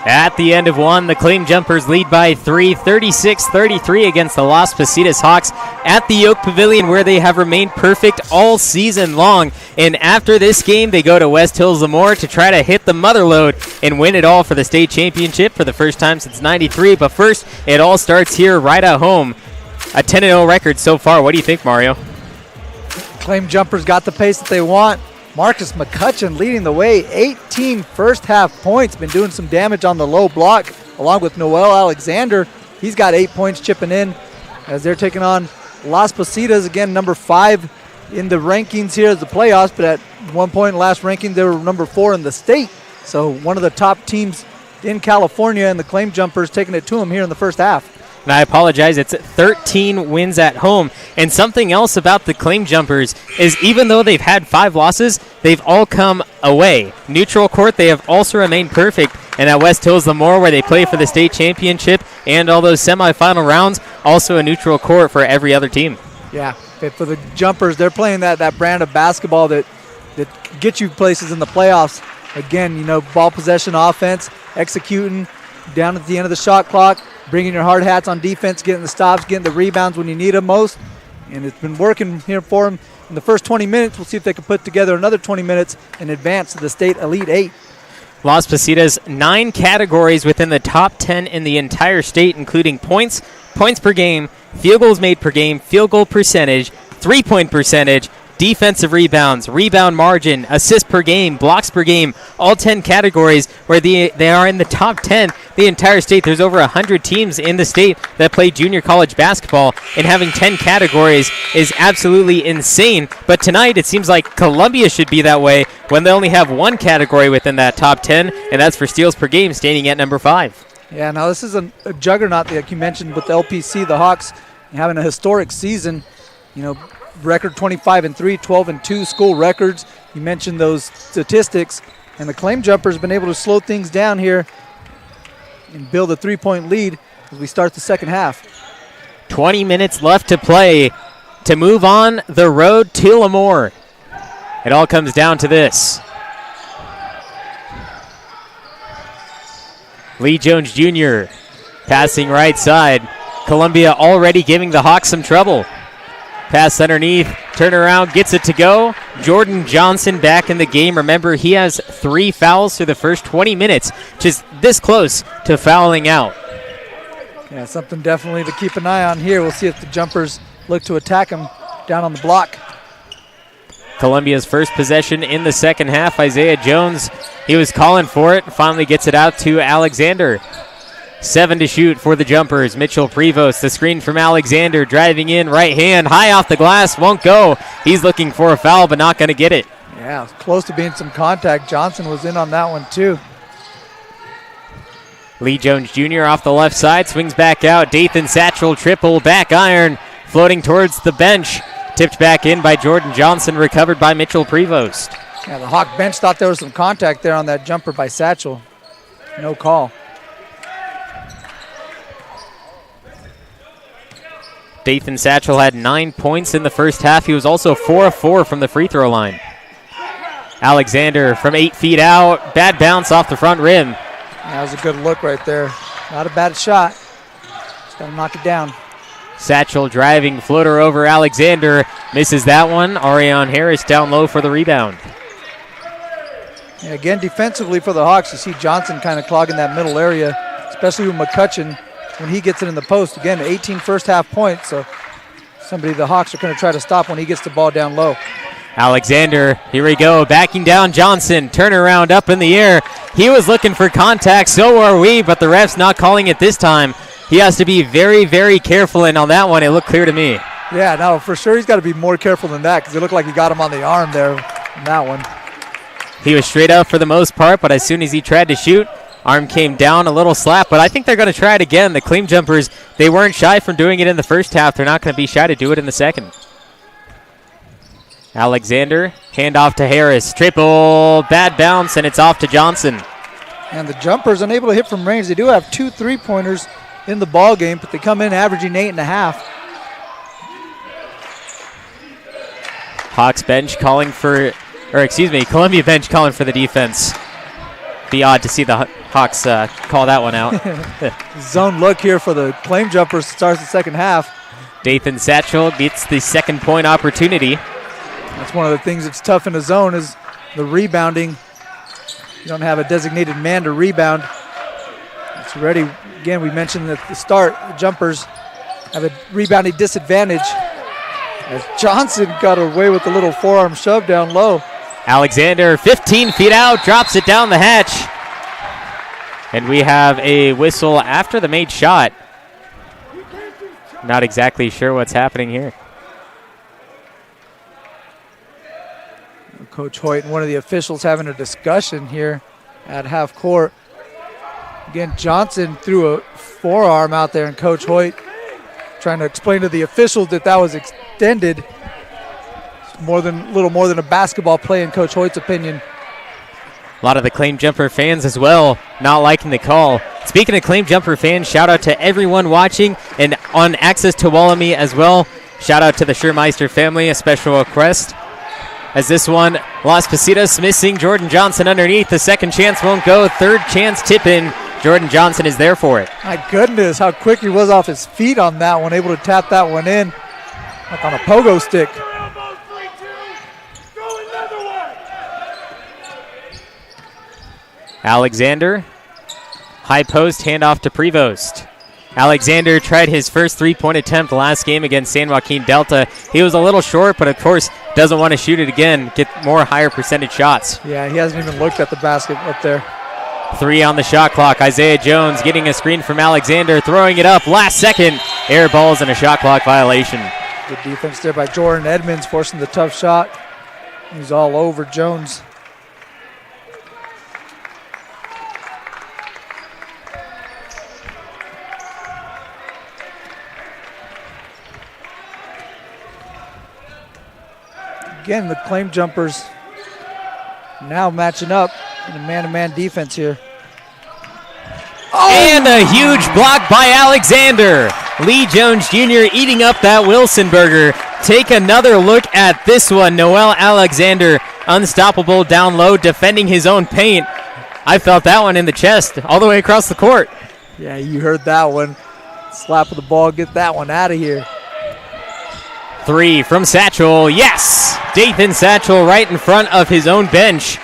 At the end of one, the Claim Jumpers lead by 3, 36-33 against the Las Positas Hawks at the Oak Pavilion, where they have remained perfect all season long. And after this game, they go to West Hills Lemoore to try to hit the mother load and win it all for the state championship for the first time since '93. But first, it all starts here right at home. A 10-0 record so far. What do you think, Mario? Claim Jumpers got the pace that they want. Marcus McCutcheon leading the way, 18 first half points, been doing some damage on the low block, along with Noel Alexander. He's got 8 points chipping in as they're taking on Las Positas, again, number 5 in the rankings here as the playoffs, but at one point in the last ranking, they were number 4 in the state. So one of the top teams in California, and the Claim Jumpers taking it to them here in the first half. And I apologize, it's 13 wins at home. And something else about the Claim Jumpers is even though they've had 5 losses, they've all come away. Neutral court, they have also remained perfect. And at West Hills Lemoore, where they play for the state championship and all those semifinal rounds, also a neutral court for every other team. Yeah, for the Jumpers, they're playing that brand of basketball that gets you places in the playoffs. Again, you know, ball possession offense, executing down at the end of the shot clock, bringing your hard hats on defense, getting the stops, getting the rebounds when you need them most. And it's been working here for them in the first 20 minutes. We'll see if they can put together another 20 minutes and advance to the state Elite 8. Las Positas, 9 categories within the top 10 in the entire state, including points, points per game, field goals made per game, field goal percentage, 3-point percentage, defensive rebounds, rebound margin, assists per game, blocks per game, all 10 categories where they are in the top 10. The entire state, there's over 100 teams in the state that play junior college basketball, and having 10 categories is absolutely insane. But tonight, it seems like Columbia should be that way when they only have 1 category within that top 10, and that's for steals per game, standing at number 5. Yeah, now this is a juggernaut, like you mentioned, with the LPC, the Hawks having a historic season. You know, record 25-3, 12-2 school records. You mentioned those statistics, and the Claim Jumpers have been able to slow things down here and build a 3-point lead as we start the second half. 20 minutes left to play to move on the road to Lemoore. It all comes down to this. Lee Jones Jr. passing right side. Columbia already giving the Hawks some trouble. Pass underneath, turn around, gets it to go. Jordan Johnson back in the game. Remember, he has 3 fouls through the first 20 minutes, just this close to fouling out. Yeah, something definitely to keep an eye on here. We'll see if the Jumpers look to attack him down on the block. Columbia's first possession in the second half. Isaiah Jones, he was calling for it, finally gets it out to Alexander. 7 to shoot for the Jumpers. Mitchell Prevost, the screen from Alexander, driving in, right hand, high off the glass, won't go. He's looking for a foul, but not going to get it. Yeah, it was close to being some contact. Johnson was in on that one, too. Lee Jones Jr. off the left side, swings back out. Dathan Satchel, triple, back iron, floating towards the bench. Tipped back in by Jordan Johnson, recovered by Mitchell Prevost. Yeah, the Hawk bench thought there was some contact there on that jumper by Satchel. No call. Dathan Satchel had 9 points in the first half. He was also 4 of 4 from the free throw line. Alexander from 8 feet out. Bad bounce off the front rim. That was a good look right there. Not a bad shot. Just got to knock it down. Satchel driving, floater over Alexander. Misses that one. Arion Harris down low for the rebound. And again, defensively for the Hawks, you see Johnson kind of clogging that middle area, especially with McCutcheon when he gets it in the post. Again, 18 first half points, so somebody the Hawks are going to try to stop when he gets the ball down low. Alexander, here we go, backing down Johnson. Turnaround up in the air. He was looking for contact, so are we, but the ref's not calling it this time. He has to be very, very careful, and on that one, it looked clear to me. Yeah, no, for sure he's got to be more careful than that because it looked like he got him on the arm there in that one. He was straight up for the most part, but as soon as he tried to shoot, arm came down, a little slap, but I think they're going to try it again. The Clean Jumpers, they weren't shy from doing it in the first half. They're not going to be shy to do it in the second. Alexander, handoff to Harris. Triple, bad bounce, and it's off to Johnson. And the Jumpers unable to hit from range. They do have 2 3-pointers in the ball game, but they come in averaging 8.5. Hawks bench calling for, Columbia bench calling for the defense. Be odd to see the Hawks call that one out. Zone look here for the Claim Jumpers starts the second half. Dathan Satchel gets the second point opportunity. That's one of the things that's tough in the zone is the rebounding. You don't have a designated man to rebound. It's ready. Again, we mentioned at the start, the Jumpers have a rebounding disadvantage as Johnson got away with a little forearm shove down low. Alexander, 15 feet out, drops it down the hatch. And we have a whistle after the made shot. Not exactly sure what's happening here. Coach Hoyt and one of the officials having a discussion here at half court. Again, Johnson threw a forearm out there, and Coach Hoyt trying to explain to the officials that was extended. It's a little more than a basketball play in Coach Hoyt's opinion. A lot of the Claim Jumper fans as well not liking the call. Speaking of Claim Jumper fans, shout out to everyone watching and on Access to Tuolumne as well. Shout out to the Schurmeister family, a special request. As this one, Las Positas missing Jordan Johnson underneath. The second chance won't go. Third chance tip in. Jordan Johnson is there for it. My goodness, how quick he was off his feet on that one, able to tap that one in like on a pogo stick. Alexander, high post, handoff to Prevost. Alexander tried his first three-point attempt last game against San Joaquin Delta. He was a little short, but of course doesn't want to shoot it again, get more higher percentage shots. Yeah, he hasn't even looked at the basket up there. 3 on the shot clock. Isaiah Jones getting a screen from Alexander, throwing it up last second. Air balls and a shot clock violation. Good defense there by Jordan Edmonds, forcing the tough shot. He's all over Jones. Again, the Claim Jumpers now matching up in a man-to-man defense here. Oh! And a huge block by Alexander. Lee Jones Jr. eating up that Wilson burger. Take another look at this one. Noel Alexander, unstoppable down low, defending his own paint. I felt that one in the chest all the way across the court. Yeah, you heard that one. Slap of the ball, get that one out of here. 3 from Satchel, yes! Dathan Satchel right in front of his own bench.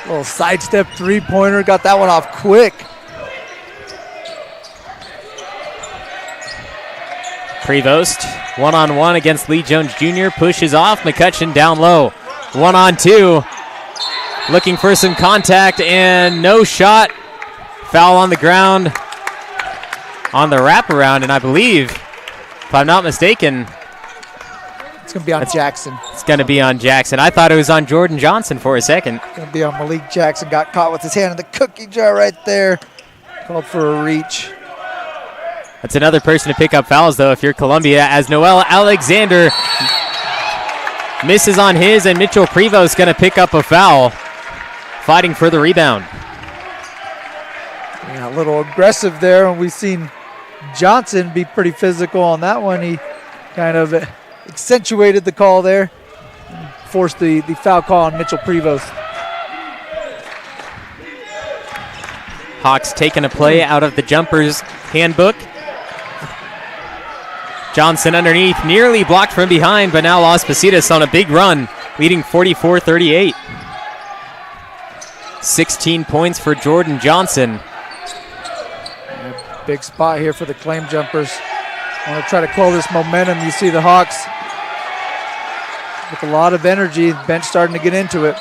Little sidestep three-pointer, got that one off quick. Prevost, one-on-one against Lee Jones Jr., pushes off, McCutcheon down low. 1-on-2, looking for some contact and no shot. Foul on the ground on the wraparound, and I believe, if I'm not mistaken, it's going to be on Jackson. It's going to be on Jackson. I thought it was on Jordan Johnson for a second. It's going to be on Malik Jackson. Got caught with his hand in the cookie jar right there. Called for a reach. That's another person to pick up fouls, though, if you're Columbia, as Noel Alexander misses on his, and Mitchell Prevost going to pick up a foul, fighting for the rebound. Yeah, a little aggressive there, and we've seen Johnson be pretty physical on that one. He kind of accentuated the call there, forced the foul call on Mitchell Prevost. Hawks taking a play out of the Jumpers handbook. Johnson underneath, nearly blocked from behind, but now Las Positas on a big run, leading 44-38. 16 points for Jordan Johnson. Big spot here for the Claim Jumpers. Want to try to quell this momentum. You see the Hawks with a lot of energy, bench starting to get into it.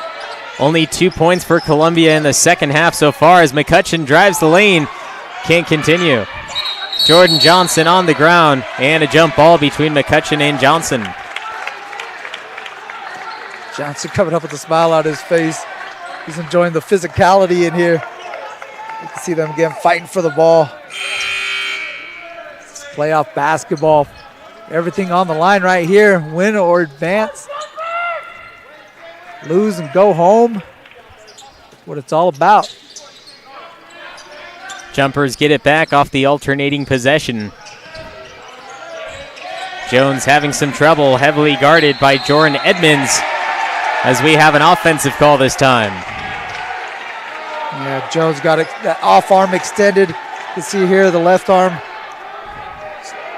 Only 2 points for Columbia in the second half so far as McCutcheon drives the lane. Can't continue. Jordan Johnson on the ground, and a jump ball between McCutcheon and Johnson. Johnson coming up with a smile on his face. He's enjoying the physicality in here. You can see them again fighting for the ball. It's playoff basketball. Everything on the line right here. Win or advance. Lose and go home. What it's all about. Jumpers get it back off the alternating possession. Jones having some trouble, heavily guarded by Jordan Edmonds, as we have an offensive call this time. Yeah, Jones got it, that off arm extended. You can see here the left arm.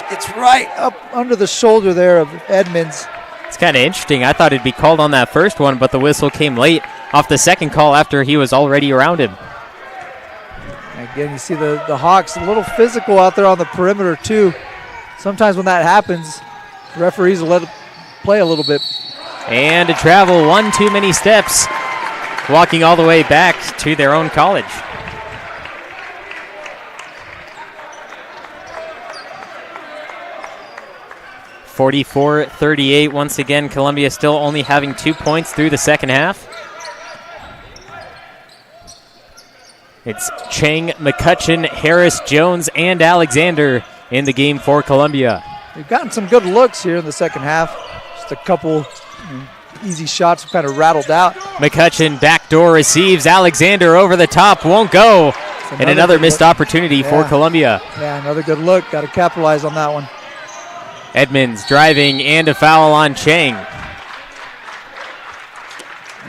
It's right up under the shoulder there of Edmonds. It's kind of interesting. I thought it'd be called on that first one, but the whistle came late off the second call after he was already around him. Again, you see the Hawks a little physical out there on the perimeter too. Sometimes when that happens, referees will let it play a little bit. And to travel one too many steps, walking all the way back to their own college. (44-38). Once again, Columbia still only having 2 points through the second half. It's Chang, McCutcheon, Harris, Jones, and Alexander in the game for Columbia. They've gotten some good looks here in the second half. Just a couple easy shots kind of rattled out. McCutcheon backdoor receives. Alexander over the top, won't go. And another missed opportunity for Columbia. Yeah, another good look. Got to capitalize on that one. Edmonds driving and a foul on Chang.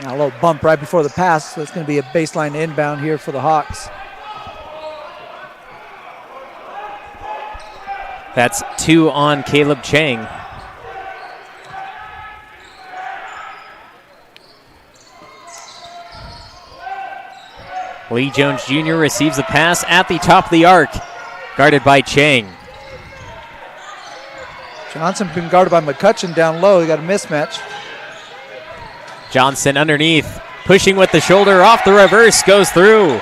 A little bump right before the pass. So it's going to be a baseline inbound here for the Hawks. That's 2 on Caleb Chang. Lee Jones Jr. receives the pass at the top of the arc, guarded by Chang. Johnson been guarded by McCutcheon down low. They got a mismatch. Johnson underneath, pushing with the shoulder off the reverse, goes through.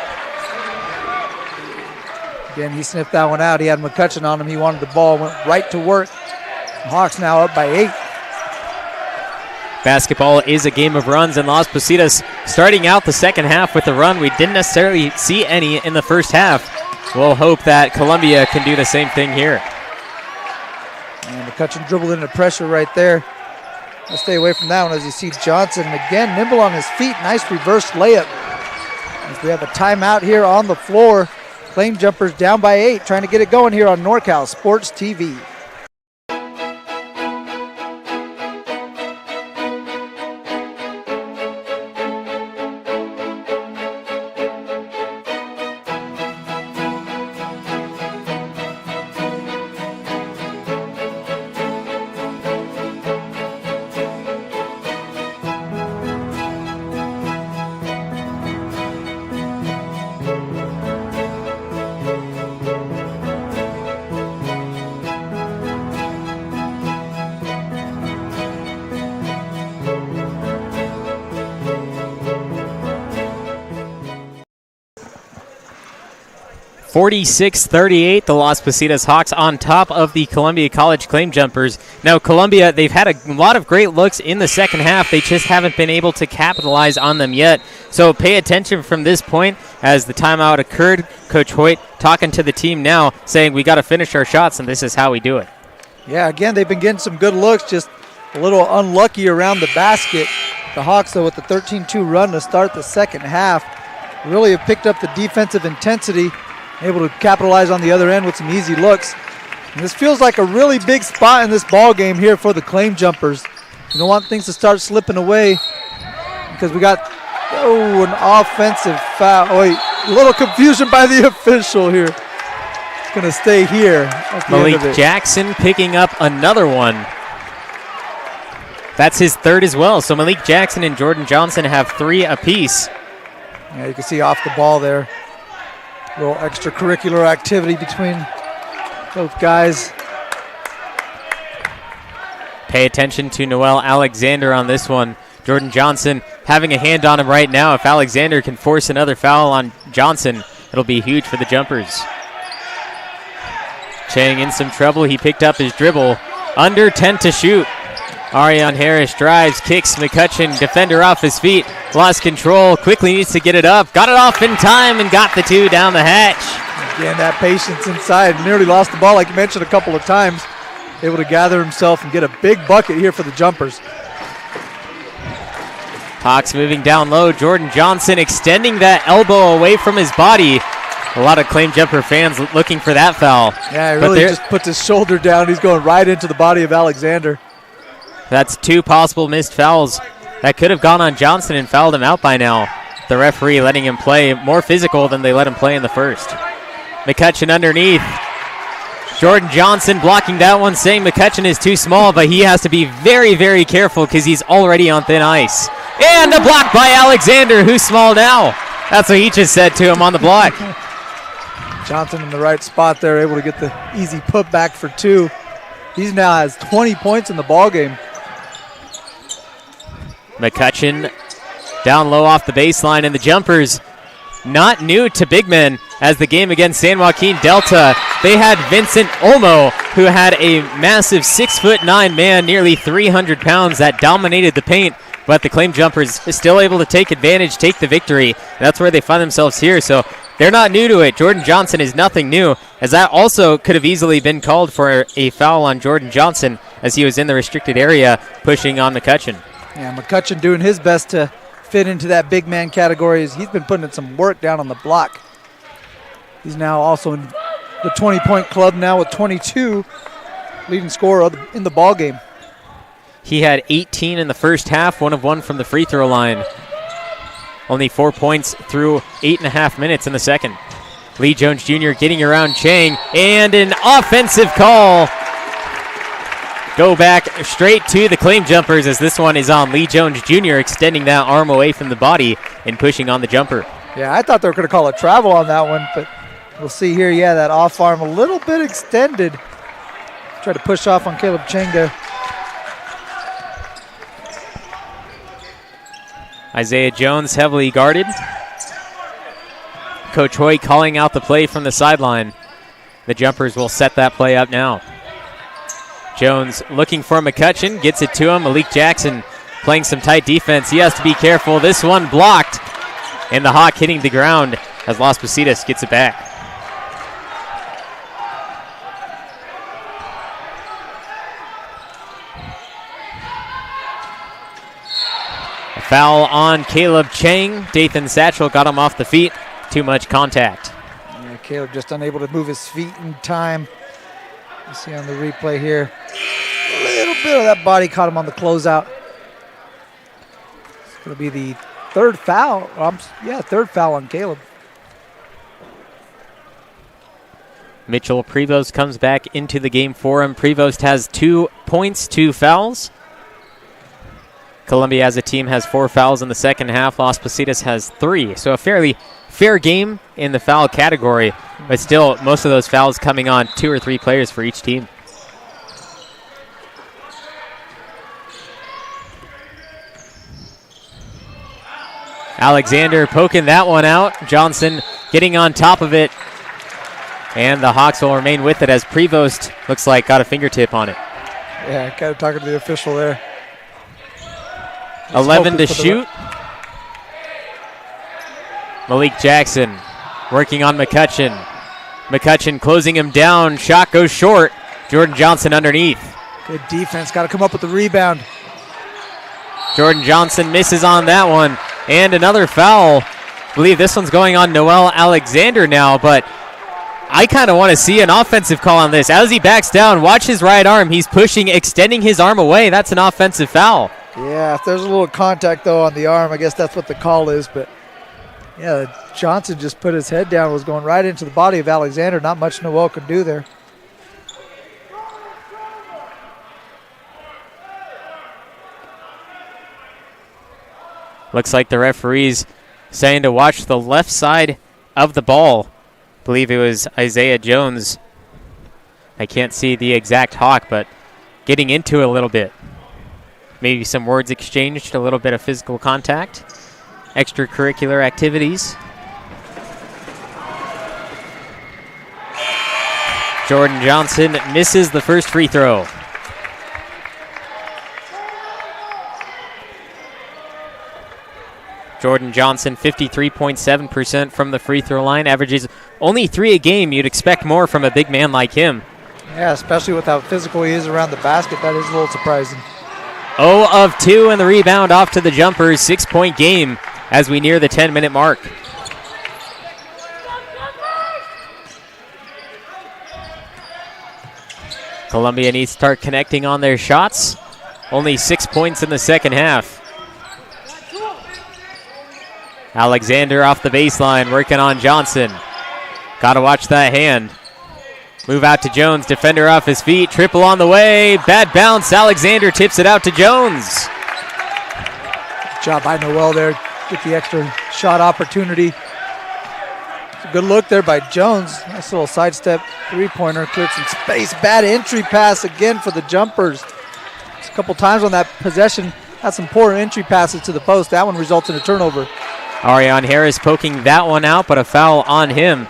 Again, he sniffed that one out. He had McCutcheon on him. He wanted the ball, went right to work. Hawks now up by 8. Basketball is a game of runs, and Las Positas starting out the second half with a run. We didn't necessarily see any in the first half. We'll hope that Columbia can do the same thing here. And McCutcheon dribbled into pressure right there. I'll stay away from that one as you see Johnson again nimble on his feet. Nice reverse layup. As we have a timeout here on the floor. Claim Jumpers down by 8, trying to get it going here on NorCal Sports TV. (46-38), the Las Positas Hawks on top of the Columbia College Claim Jumpers. Now, Columbia, they've had a lot of great looks in the second half. They just haven't been able to capitalize on them yet. So pay attention from this point as the timeout occurred. Coach Hoyt talking to the team now, saying we got to finish our shots, and this is how we do it. Yeah, again, they've been getting some good looks, just a little unlucky around the basket. The Hawks, though, with the 13-2 run to start the second half, really have picked up the defensive intensity, able to capitalize on the other end with some easy looks. And this feels like a really big spot in this ball game here for the Claim Jumpers. You don't want things to start slipping away because we got, an offensive foul. Oh, wait, a little confusion by the official here. It's going to stay here at the end of Malik it. Jackson picking up another one. That's his third as well. So Malik Jackson and Jordan Johnson have 3 apiece. Yeah, you can see off the ball there. A little extracurricular activity between both guys. Pay attention to Noel Alexander on this one. Jordan Johnson having a hand on him right now. If Alexander can force another foul on Johnson, it'll be huge for the Jumpers. Chang in some trouble. He picked up his dribble. Under 10 to shoot. Ariane Harris drives, kicks McCutcheon, defender off his feet, lost control, quickly needs to get it up, got it off in time and got the 2 down the hatch. Again, that patience inside, nearly lost the ball like you mentioned a couple of times. Able to gather himself and get a big bucket here for the Jumpers. Hawks moving down low, Jordan Johnson extending that elbow away from his body. A lot of Claim Jumper fans looking for that foul. Yeah, he really just puts his shoulder down. He's going right into the body of Alexander. That's 2 possible missed fouls that could have gone on Johnson and fouled him out by now. The referee letting him play more physical than they let him play in the first. McCutcheon underneath. Jordan Johnson blocking that one, saying McCutcheon is too small, but he has to be very, very careful because he's already on thin ice. And a block by Alexander, who's small now. That's what he just said to him on the block. Johnson in the right spot there, able to get the easy putback for 2. He now has 20 points in the ball game. McCutcheon down low off the baseline, and the Jumpers not new to big men as the game against San Joaquin Delta. They had Vincent Olmo, who had a massive 6'9" man, nearly 300 pounds, that dominated the paint, but the Claim Jumpers is still able to take advantage, take the victory. That's where they find themselves here, so they're not new to it. Jordan Johnson is nothing new, as that also could have easily been called for a foul on Jordan Johnson as he was in the restricted area pushing on McCutcheon. Yeah, McCutcheon doing his best to fit into that big man category. He's been putting in some work down on the block. He's now also in the 20-point club now with 22, leading scorer in the ball game. He had 18 in the first half, 1 of 1 from the free throw line. Only 4 points through 8.5 minutes in the second. Lee Jones Jr. getting around Chang, and an offensive call. Go back straight to the Claim Jumpers as this one is on Lee Jones Jr. extending that arm away from the body and pushing on the jumper. Yeah, I thought they were going to call a travel on that one, but we'll see here. Yeah, that off arm a little bit extended. Try to push off on Caleb Chang there. Isaiah Jones heavily guarded. Coach Hoy calling out the play from the sideline. The Jumpers will set that play up now. Jones looking for McCutcheon, gets it to him. Malik Jackson playing some tight defense. He has to be careful. This one blocked, and the Hawk hitting the ground as Las Positas gets it back. A foul on Caleb Chang. Dathan Satchel got him off the feet. Too much contact. Yeah, Caleb just unable to move his feet in time. You see on the replay here, a little bit of that body caught him on the closeout. It's going to be the third foul. Third foul on Caleb. Mitchell Prevost comes back into the game for him. Prevost has 2 points, 2 fouls. Columbia as a team has 4 fouls in the second half. Las Positas has 3. So a fairly fair game in the foul category, but still most of those fouls coming on 2 or 3 players for each team. Alexander poking that one out. Johnson getting on top of it. And the Hawks will remain with it as Prevost looks like got a fingertip on it. Yeah, kind of talking to the official there. 11 to shoot. Malik Jackson working on McCutcheon. McCutcheon closing him down. Shot goes short. Jordan Johnson underneath. Good defense. Got to come up with the rebound. Jordan Johnson misses on that one. And another foul. I believe this one's going on Noel Alexander now, but I kind of want to see an offensive call on this. As he backs down, watch his right arm. He's pushing, extending his arm away. That's an offensive foul. Yeah, if there's a little contact, though, on the arm, I guess that's what the call is. But, yeah, Johnson just put his head down, was going right into the body of Alexander. Not much Noel could do there. Looks like the referee's saying to watch the left side of the ball. I believe it was Isaiah Jones. I can't see the exact hawk, but getting into it a little bit. Maybe some words exchanged, a little bit of physical contact, extracurricular activities. Jordan Johnson misses the first free throw. Jordan Johnson, 53.7% from the free throw line, averages only 3 a game. You'd expect more from a big man like him. Yeah, especially with how physical he is around the basket. That is a little surprising. 0 of 2 and the rebound off to the Jumpers. 6-point game as we near the 10-minute mark. Columbia needs to start connecting on their shots. Only 6 points in the second half. Alexander off the baseline, working on Johnson. Got to watch that hand. Move out to Jones, defender off his feet, triple on the way, bad bounce. Alexander tips it out to Jones. Good job by Noel there, get the extra shot opportunity. It's a good look there by Jones. Nice little sidestep three-pointer, cleared some space. Bad entry pass again for the Jumpers. Just a couple times on that possession, had some poor entry passes to the post. That one results in a turnover. Ariane Harris poking that one out, but a foul on him.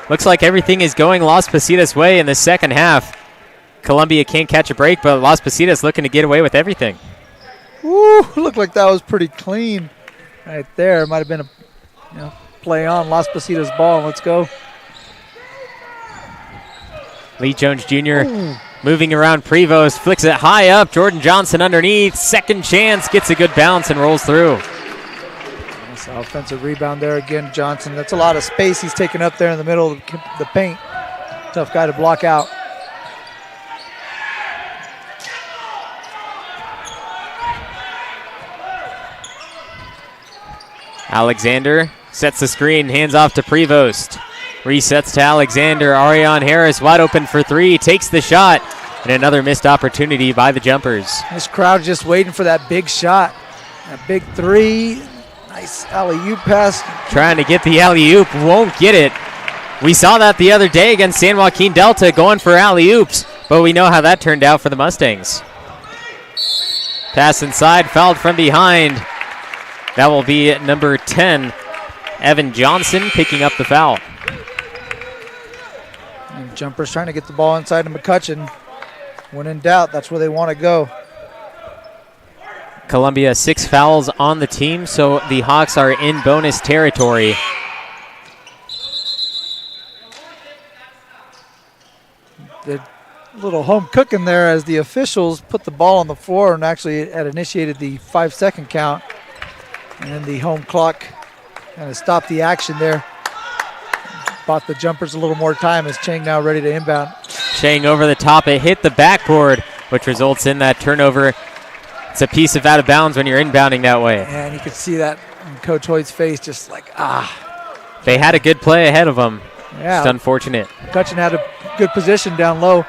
Looks like everything is going Las Positas' way in the second half. Columbia can't catch a break, but Las Positas looking to get away with everything. Woo, looked like that was pretty clean right there. Might have been a play on Las Positas' ball. Let's go. Lee Jones Jr. moving around Prevost, flicks it high up. Jordan Johnson underneath. Second chance, gets a good bounce and rolls through. Nice offensive rebound there again, Johnson. That's a lot of space he's taking up there in the middle of the paint. Tough guy to block out. Alexander sets the screen, hands off to Prevost. Resets to Alexander. Ariane Harris wide open for three, takes the shot, and another missed opportunity by the Jumpers. This crowd just waiting for that big shot. That big three. Nice alley-oop pass. Trying to get the alley-oop, won't get it. We saw that the other day against San Joaquin Delta going for alley-oops, but we know how that turned out for the Mustangs. Pass inside, fouled from behind. That will be at number 10, Evan Johnson, picking up the foul. And Jumpers trying to get the ball inside to McCutcheon. When in doubt, that's where they want to go. Columbia 6 fouls on the team, so the Hawks are in bonus territory. The little home cooking there as the officials put the ball on the floor and actually had initiated the 5-second count. And then the home clock kind of stopped the action there. Bought the Jumpers a little more time as Chang now ready to inbound. Chang over the top, it hit the backboard, which results in that turnover. It's a piece of out of bounds when you're inbounding that way. And you could see that in Coach Hoyt's face, just like, They had a good play ahead of them. Yeah. It's unfortunate. McCutcheon had a good position down low.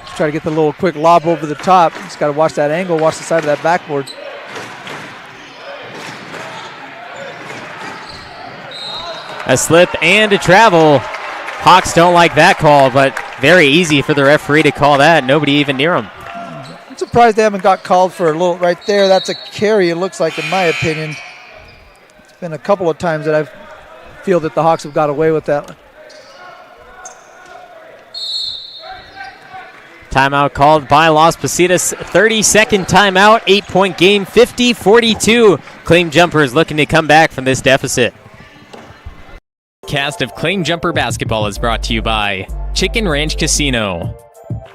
Just try to get the little quick lob over the top. Just got to watch that angle, watch the side of that backboard. A slip and a travel. Hawks don't like that call, but very easy for the referee to call that. Nobody even near him. I'm surprised they haven't got called for a little right there. That's a carry, it looks like, in my opinion. It's been a couple of times that I feel that the Hawks have got away with that. Timeout called by Las Positas. 30-second timeout, 8-point game, 50-42. Claim Jumpers looking to come back from this deficit. Cast of Claim Jumper Basketball is brought to you by Chicken Ranch Casino,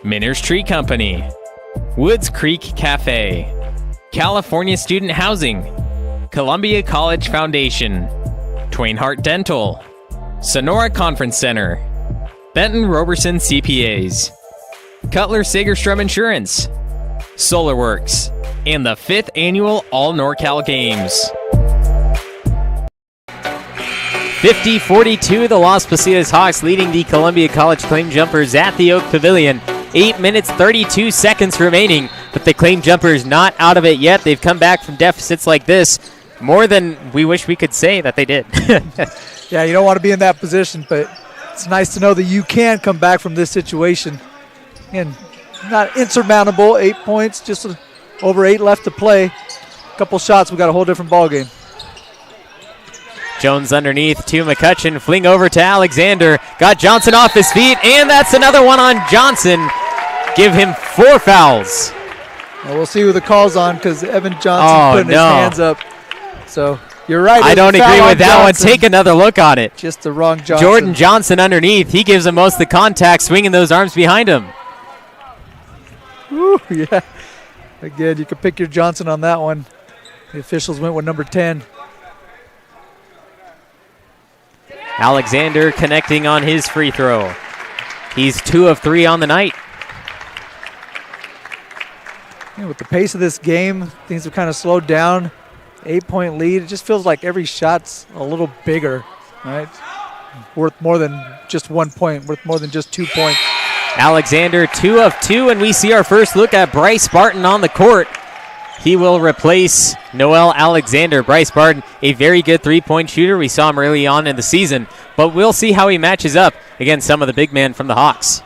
Minners Tree Company, Woods Creek Café, California Student Housing, Columbia College Foundation, Twain Hart Dental, Sonora Conference Center, Benton Roberson CPAs, Cutler Sagerstrom Insurance, SolarWorks, and the 5th Annual All NorCal Games. 50-42, the Las Positas Hawks leading the Columbia College Claim Jumpers at the Oak Pavilion. 8 minutes, 32 seconds remaining, but the Claim Jumpers not out of it yet. They've come back from deficits like this more than we wish we could say that they did. Yeah, you don't want to be in that position, but it's nice to know that you can come back from this situation. And not insurmountable, 8 points, just over 8 left to play. A couple shots, we got a whole different ball game. Jones underneath to McCutcheon, fling over to Alexander, got Johnson off his feet, and that's another one on Johnson. Give him 4 fouls. Well, we'll see who the call's on because Evan Johnson putting his hands up. So you're right. I don't agree with that Johnson. one. Take another look on it. Just the wrong Johnson. Jordan Johnson underneath. He gives him most of the contact, swinging those arms behind him. Woo, yeah. Again, you can pick your Johnson on that one. The officials went with number 10. Alexander connecting on his free throw. He's 2 of 3 on the night. Yeah, with the pace of this game, things have kind of slowed down. 8-point lead. It just feels like every shot's a little bigger, right? Worth more than just 1 point, worth more than just 2 points. Alexander 2 of 2, and we see our first look at Bryce Barton on the court. He will replace Noel Alexander. Bryce Barton, a very good three-point shooter. We saw him early on in the season, but we'll see how he matches up against some of the big men from the Hawks.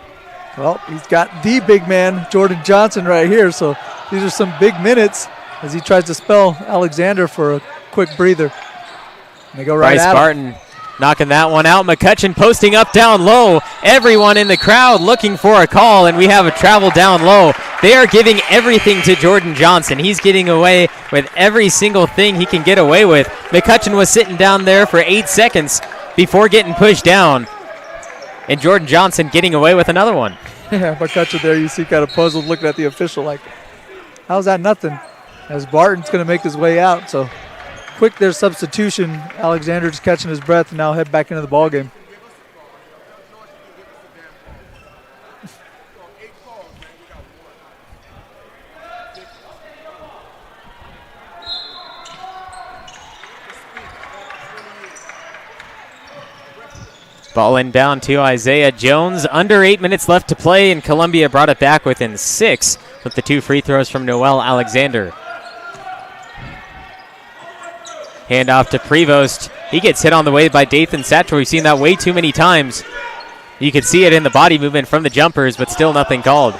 Well, he's got the big man, Jordan Johnson, right here, so these are some big minutes as he tries to spell Alexander for a quick breather. And they go right Bryce at Barton knocking that one out. McCutcheon posting up down low. Everyone in the crowd looking for a call, and we have a travel down low. They are giving everything to Jordan Johnson. He's getting away with every single thing he can get away with. McCutcheon was sitting down there for 8 seconds before getting pushed down, and Jordan Johnson getting away with another one. Yeah, McCutcheon there, you see kind of puzzled looking at the official like, how's that nothing? As Barton's going to make his way out, so quick their substitution. Alexander just catching his breath and now head back into the ball game. Ball inbound to Isaiah Jones. Under 8 minutes left to play, and Columbia brought it back within 6 with the 2 free throws from Noel Alexander. Handoff to Prevost. He gets hit on the way by Dathan Satchel. We've seen that way too many times. You can see it in the body movement from the jumpers, but still nothing called.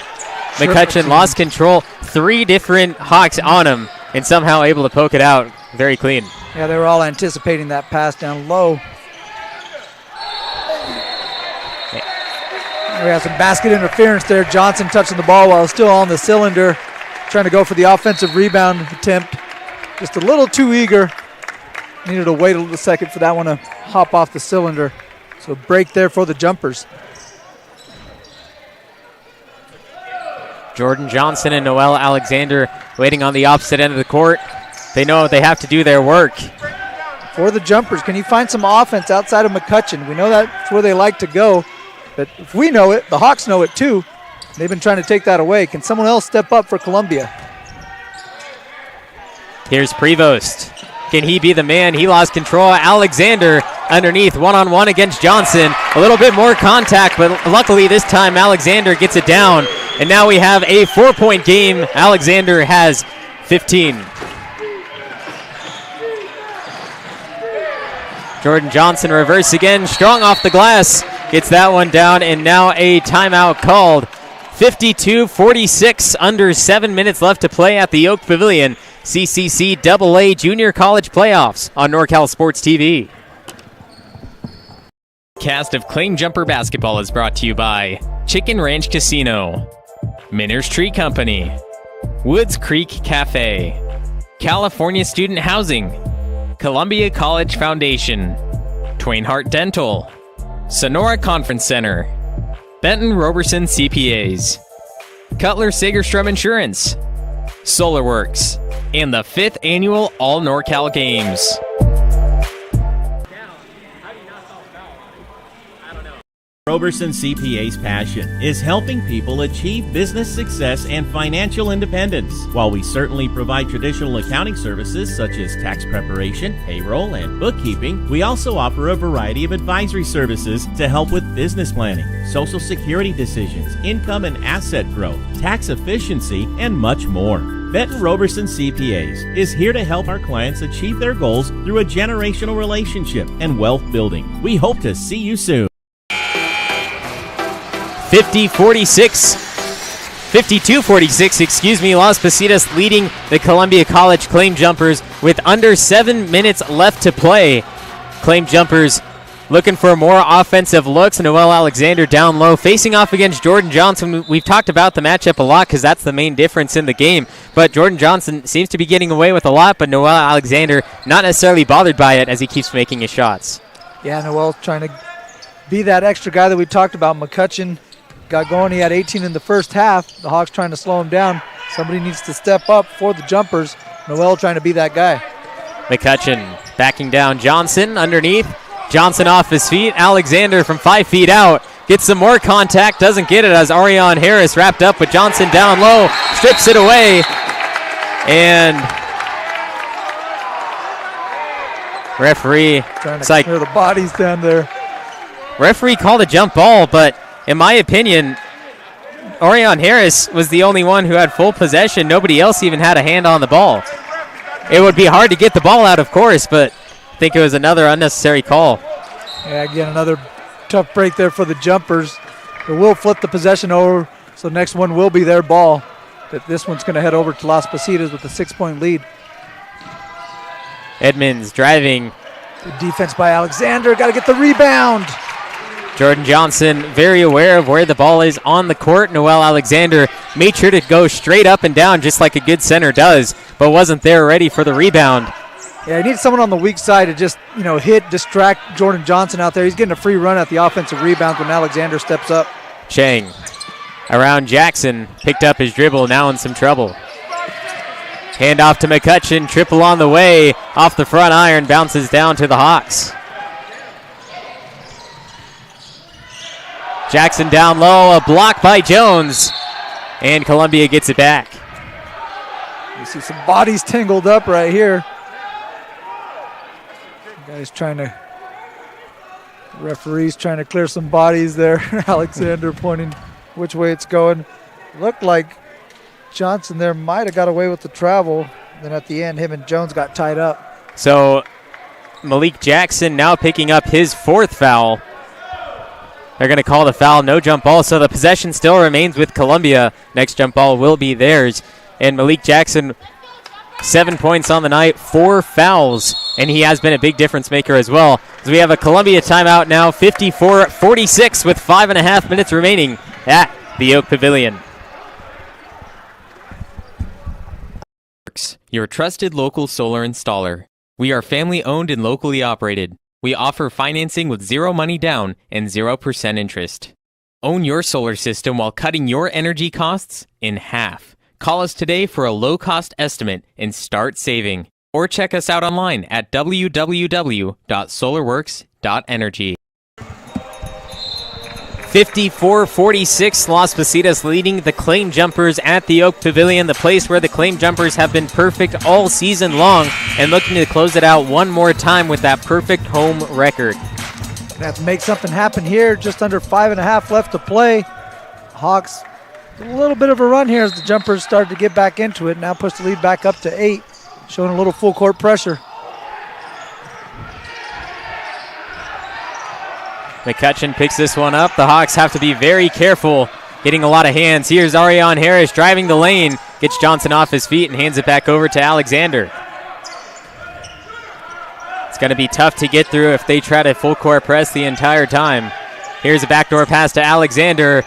McCutcheon lost control. 3 different Hawks on him, and somehow able to poke it out very clean. Yeah, they were all anticipating that pass down low. We have some basket interference there. Johnson touching the ball while it's still on the cylinder, trying to go for the offensive rebound attempt. Just a little too eager. Needed to wait a second for that one to hop off the cylinder. So break there for the jumpers. Jordan Johnson and Noel Alexander waiting on the opposite end of the court. They know they have to do their work. For the jumpers, can you find some offense outside of McCutcheon? We know that's where they like to go. But if we know it, the Hawks know it too. They've been trying to take that away. Can someone else step up for Columbia? Here's Prevost. Can he be the man? He lost control. Alexander underneath, one-on-one against Johnson. A little bit more contact, but luckily this time Alexander gets it down. And now we have a 4-point game. Alexander has 15. Jordan Johnson reverse again, strong off the glass. Gets that one down, and now a timeout called. 52-46, under 7 minutes left to play at the Oak Pavilion. CCCAA Junior College Playoffs on NorCal Sports TV. Cast of Claim Jumper Basketball is brought to you by Chicken Ranch Casino, Minner's Tree Company, Woods Creek Café, California Student Housing, Columbia College Foundation, Twain Hart Dental, Sonora Conference Center, Benton Roberson CPAs, Cutler Sagerstrom Insurance, SolarWorks, and the 5th Annual All NorCal Games. Roberson CPA's passion is helping people achieve business success and financial independence. While we certainly provide traditional accounting services such as tax preparation, payroll, and bookkeeping, we also offer a variety of advisory services to help with business planning, social security decisions, income and asset growth, tax efficiency, and much more. Benton Roberson CPAs is here to help our clients achieve their goals through a generational relationship and wealth building. We hope to see you soon. 52-46, Las Positas leading the Columbia College Claim Jumpers with under 7 minutes left to play. Claim Jumpers looking for more offensive looks. Noel Alexander down low, facing off against Jordan Johnson. We've talked about the matchup a lot because that's the main difference in the game. But Jordan Johnson seems to be getting away with a lot, but Noel Alexander not necessarily bothered by it as he keeps making his shots. Yeah, Noel's trying to be that extra guy that we talked about. McCutcheon got going. He had 18 in the first half. The Hawks trying to slow him down. Somebody needs to step up for the jumpers. Noel trying to be that guy. McCutcheon backing down Johnson underneath. Johnson off his feet. Alexander from 5 feet out gets some more contact. Doesn't get it as Ariane Harris wrapped up with Johnson down low. Strips it away. And referee trying to clear the bodies down there. Referee called a jump ball, but in my opinion, Ariane Harris was the only one who had full possession. Nobody else even had a hand on the ball. It would be hard to get the ball out, of course, but I think it was another unnecessary call. Yeah, again, another tough break there for the jumpers. They will flip the possession over, so the next one will be their ball. But this one's going to head over to Las Positas with a 6-point lead. Edmonds driving. Good defense by Alexander. Got to get the rebound. Jordan Johnson very aware of where the ball is on the court. Noel Alexander made sure to go straight up and down just like a good center does, but wasn't there ready for the rebound. Yeah, he needs someone on the weak side to just, distract Jordan Johnson out there. He's getting a free run at the offensive rebound when Alexander steps up. Chang around Jackson, picked up his dribble, now in some trouble. Hand off to McCutcheon, triple on the way, off the front iron, bounces down to the Hawks. Jackson down low, a block by Jones, and Columbia gets it back. You see some bodies tangled up right here. Referee's trying to clear some bodies there. Alexander pointing which way it's going. Looked like Johnson there might have got away with the travel. Then at the end, him and Jones got tied up. So Malik Jackson now picking up his 4th foul. They're going to call the foul, no jump ball, so the possession still remains with Columbia. Next jump ball will be theirs. And Malik Jackson, 7 points on the night, 4 fouls, and he has been a big difference maker as well. So we have a Columbia timeout now, 54-46 with 5.5 minutes remaining at the Oak Pavilion. Your trusted local solar installer. We are family owned and locally operated. We offer financing with 0 money down and 0% interest. Own your solar system while cutting your energy costs in half. Call us today for a low-cost estimate and start saving. Or check us out online at www.solarworks.energy. 54-46, Las Positas leading the Claim Jumpers at the Oak Pavilion, the place where the Claim Jumpers have been perfect all season long and looking to close it out one more time with that perfect home record. Gonna have to make something happen here. Just under 5.5 left to play. Hawks, a little bit of a run here as the Jumpers started to get back into it. Now push the lead back up to 8, showing a little full court pressure. McCutcheon picks this one up. The Hawks have to be very careful, getting a lot of hands. Here's Ariane Harris driving the lane, gets Johnson off his feet and hands it back over to Alexander. It's going to be tough to get through if they try to full court press the entire time. Here's a backdoor pass to Alexander.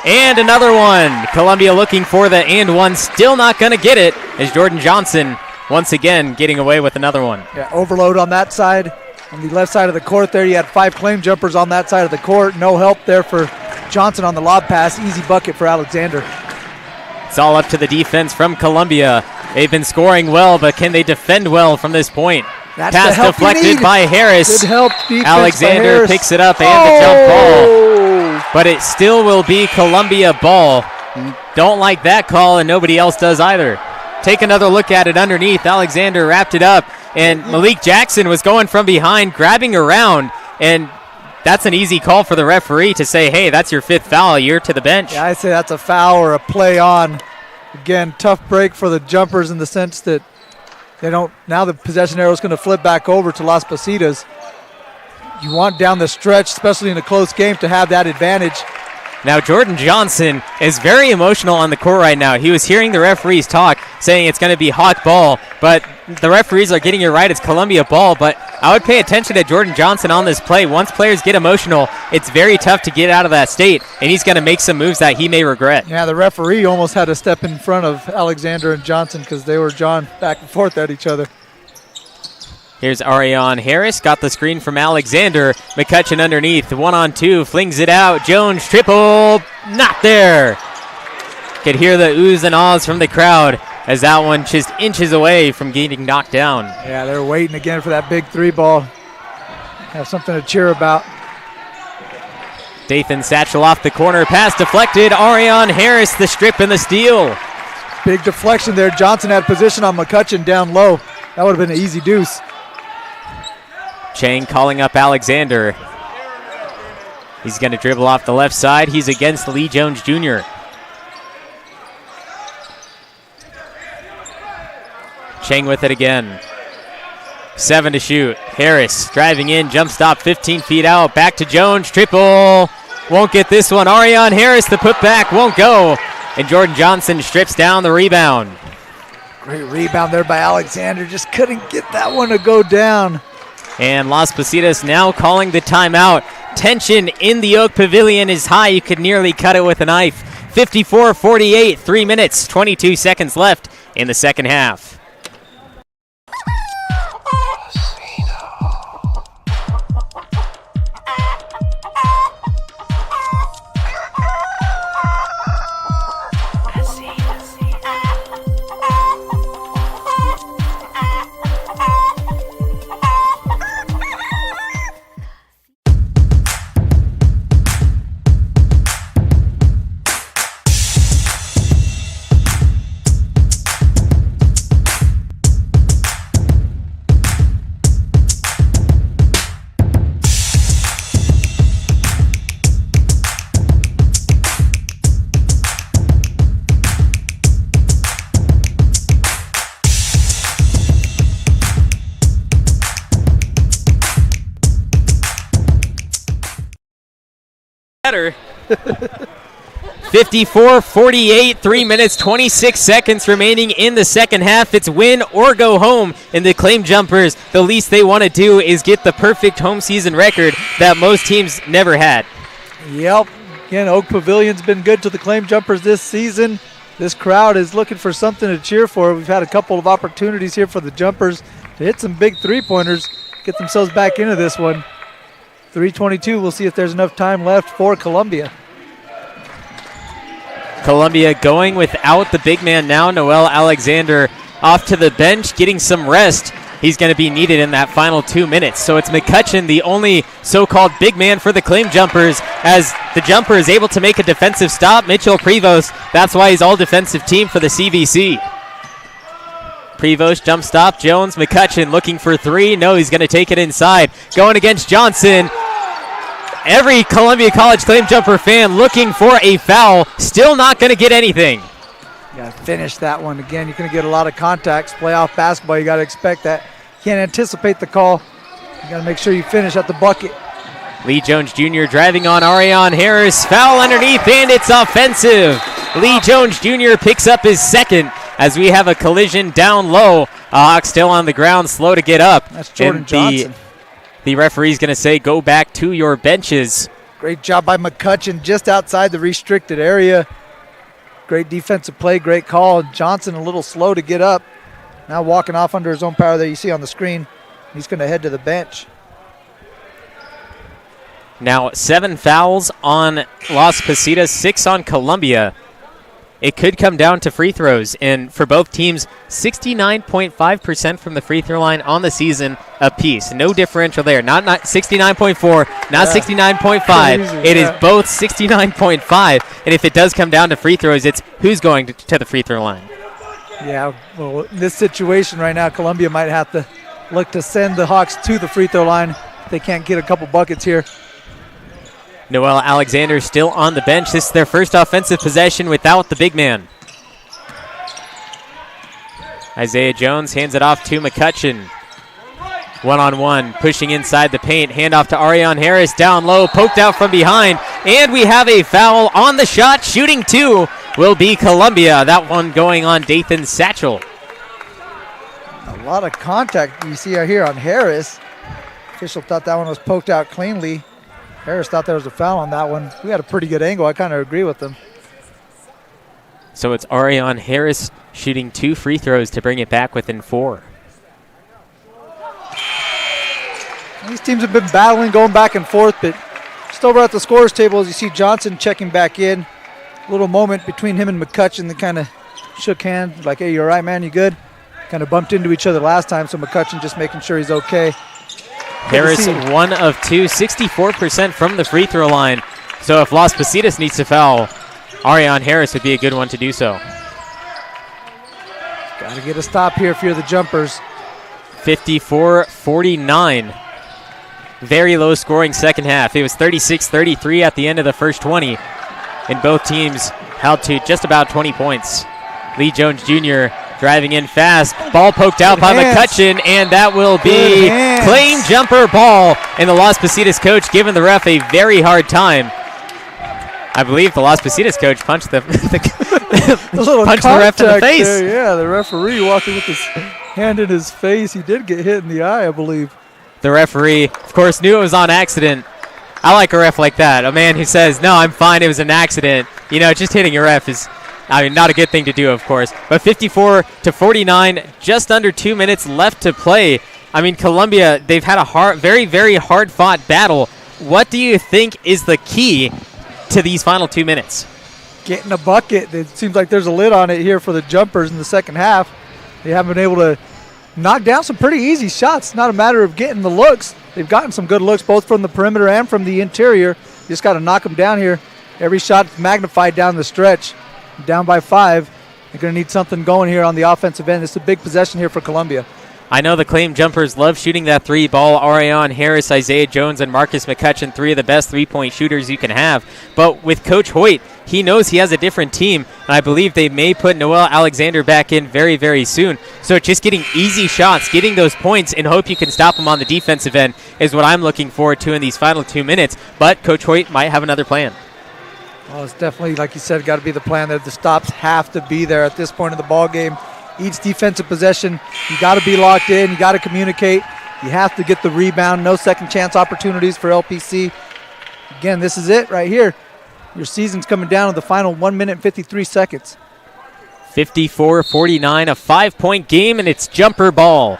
And another one. Columbia looking for the and one. Still not going to get it as Jordan Johnson once again getting away with another one. Yeah, overload on that side. On the left side of the court there, you had 5 Claim Jumpers on that side of the court. No help there for Johnson on the lob pass. Easy bucket for Alexander. It's all up to the defense from Columbia. They've been scoring well, but can they defend well from this point? That's pass deflected by Harris. Good help defense Alexander by Harris. picks it up and the jump ball. but it still will be Columbia ball. Don't like that call, and nobody else does either. Take another look at it underneath. Alexander wrapped it up, and Malik Jackson was going from behind, grabbing around, and that's an easy call for the referee to say, hey, that's your 5th foul. You're to the bench. Yeah, I say that's a foul or a play on. Again, tough break for the jumpers in the sense that they don't. Now the possession arrow is going to flip back over to Las Positas. You want down the stretch, especially in a close game, to have that advantage. Now Jordan Johnson is very emotional on the court right now. He was hearing the referees talk, saying it's going to be Hawk ball, but the referees are getting it right. It's Columbia ball, but I would pay attention to Jordan Johnson on this play. Once players get emotional, it's very tough to get out of that state, and he's going to make some moves that he may regret. Yeah, the referee almost had to step in front of Alexander and Johnson because they were jawing back and forth at each other. Here's Ariane Harris, got the screen from Alexander. McCutcheon underneath, 1-on-2, flings it out. Jones triple, not there. Could hear the oohs and ahs from the crowd as that one just inches away from getting knocked down. Yeah, they're waiting again for that big 3 ball. Have something to cheer about. Dathan Satchel off the corner, pass deflected. Ariane Harris, the strip and the steal. Big deflection there. Johnson had position on McCutcheon down low. That would have been an easy deuce. Chang calling up Alexander. He's going to dribble off the left side. He's against Lee Jones Jr. Chang with it again. 7 to shoot. Harris driving in, jump stop 15 feet out. Back to Jones, triple. Won't get this one. Ariane Harris, the putback won't go. And Jordan Johnson strips down the rebound. Great rebound there by Alexander. Just couldn't get that one to go down. And Las Positas now calling the timeout. Tension in the Oak Pavilion is high. You could nearly cut it with a knife. 54-48, 3 minutes, 22 seconds left in the second half. Better. 54-48, 3 minutes, 26 seconds remaining in the second half. It's win or go home in the Claim Jumpers. The least they want to do is get the perfect home season record that most teams never had. Yep. Again, Oak Pavilion's been good to the Claim Jumpers this season. This crowd is looking for something to cheer for. We've had a couple of opportunities here for the Jumpers to hit some big 3-pointers, get themselves back into this one. 3:22, we'll see if there's enough time left for Columbia. Columbia going without the big man now. Noel Alexander off to the bench, getting some rest. He's going to be needed in that final 2 minutes. So it's McCutcheon, the only so-called big man for the Claim Jumpers, as the jumper is able to make a defensive stop. Mitchell Prevost, that's why he's all-defensive team for the CVC. Prevost jump stop. Jones, McCutcheon looking for 3. No, he's going to take it inside. Going against Johnson. Every Columbia College Claim Jumper fan looking for a foul. Still not going to get anything. You got to finish that one. Again, you're going to get a lot of contacts. Playoff basketball, you got to expect that. Can't anticipate the call. You got to make sure you finish at the bucket. Lee Jones Jr. driving on Ariane Harris. Foul underneath, and it's offensive. Lee Jones Jr. picks up his second as we have a collision down low. Hawk still on the ground, slow to get up. That's Jordan Johnson. The referee's going to say, go back to your benches. Great job by McCutcheon just outside the restricted area. Great defensive play, great call. Johnson a little slow to get up. Now walking off under his own power there you see on the screen. He's going to head to the bench. Now 7 fouls on Las Positas, 6 on Columbia. it could come down to free throws. And for both teams, 69.5% from the free throw line on the season apiece. No differential there. Not 69.4, not 69.5. It is both 69.5. And if it does come down to free throws, it's who's going to the free throw line. Yeah, well, in this situation right now, Columbia might have to look to send the Hawks to the free throw line. They can't get a couple buckets here. Noel Alexander still on the bench. This is their first offensive possession without the big man. Isaiah Jones hands it off to McCutcheon. One-on-one, pushing inside the paint. Handoff to Ariane Harris, down low, poked out from behind. And we have a foul on the shot. Shooting two will be Columbia. That one going on Dathan Satchel. A lot of contact you see here on Harris. Official thought that one was poked out cleanly. Harris thought there was a foul on that one. We had a pretty good angle. I kind of agree with him. So it's Ariane Harris shooting 2 free throws to bring it back within 4. These teams have been battling, going back and forth, but just over at the scorer's table, as you see Johnson checking back in. A little moment between him and McCutcheon. They kind of shook hands, like, hey, you all right, man? You good? Kind of bumped into each other last time, so McCutcheon just making sure he's okay. Harris 1 of 2, 64% from the free throw line. So if Las Positas needs to foul, Ariane Harris would be a good one to do so. Got to get a stop here if you're the Jumpers. 54-49. Very low scoring second half. It was 36-33 at the end of the first 20. And both teams held to just about 20 points. Lee Jones Jr. driving in fast. Ball poked out by McCutcheon, and that will be claim jumper ball. And the Las Positas coach giving the ref a very hard time. I believe the Las Positas coach punched the ref in the face. There, yeah, the referee walking with his hand in his face. He did get hit in the eye, I believe. The referee, of course, knew it was on accident. I like a ref like that. A man who says, no, I'm fine, it was an accident. You know, just hitting a ref is, not a good thing to do, of course. But 54-49, just under 2 minutes left to play. I mean, Columbia, they've had a very, very hard-fought battle. What do you think is the key to these final 2 minutes? Getting a bucket. It seems like there's a lid on it here for the Jumpers in the second half. They haven't been able to knock down some pretty easy shots. It's not a matter of getting the looks. They've gotten some good looks both from the perimeter and from the interior. You just got to knock them down here. Every shot is magnified down the stretch. Down by 5. They're going to need something going here on the offensive end. It's a big possession here for Columbia. I know the Claim Jumpers love shooting that 3 ball. Ariane Harris, Isaiah Jones, and Marcus McCutcheon, 3 of the best 3-point shooters you can have. But with Coach Hoyt, he knows he has a different team, and I believe they may put Noel Alexander back in very, very soon. So just getting easy shots, getting those points, and hope you can stop them on the defensive end is what I'm looking forward to in these final 2 minutes. But Coach Hoyt might have another plan. Well, it's definitely, like you said, got to be the plan that the stops have to be there at this point of the ball game. Each defensive possession, you got to be locked in. You got to communicate. You have to get the rebound. No second chance opportunities for LPC. Again, this is it right here. Your season's coming down to the final 1 minute and 53 seconds. 54-49, a 5-point game, and it's jumper ball.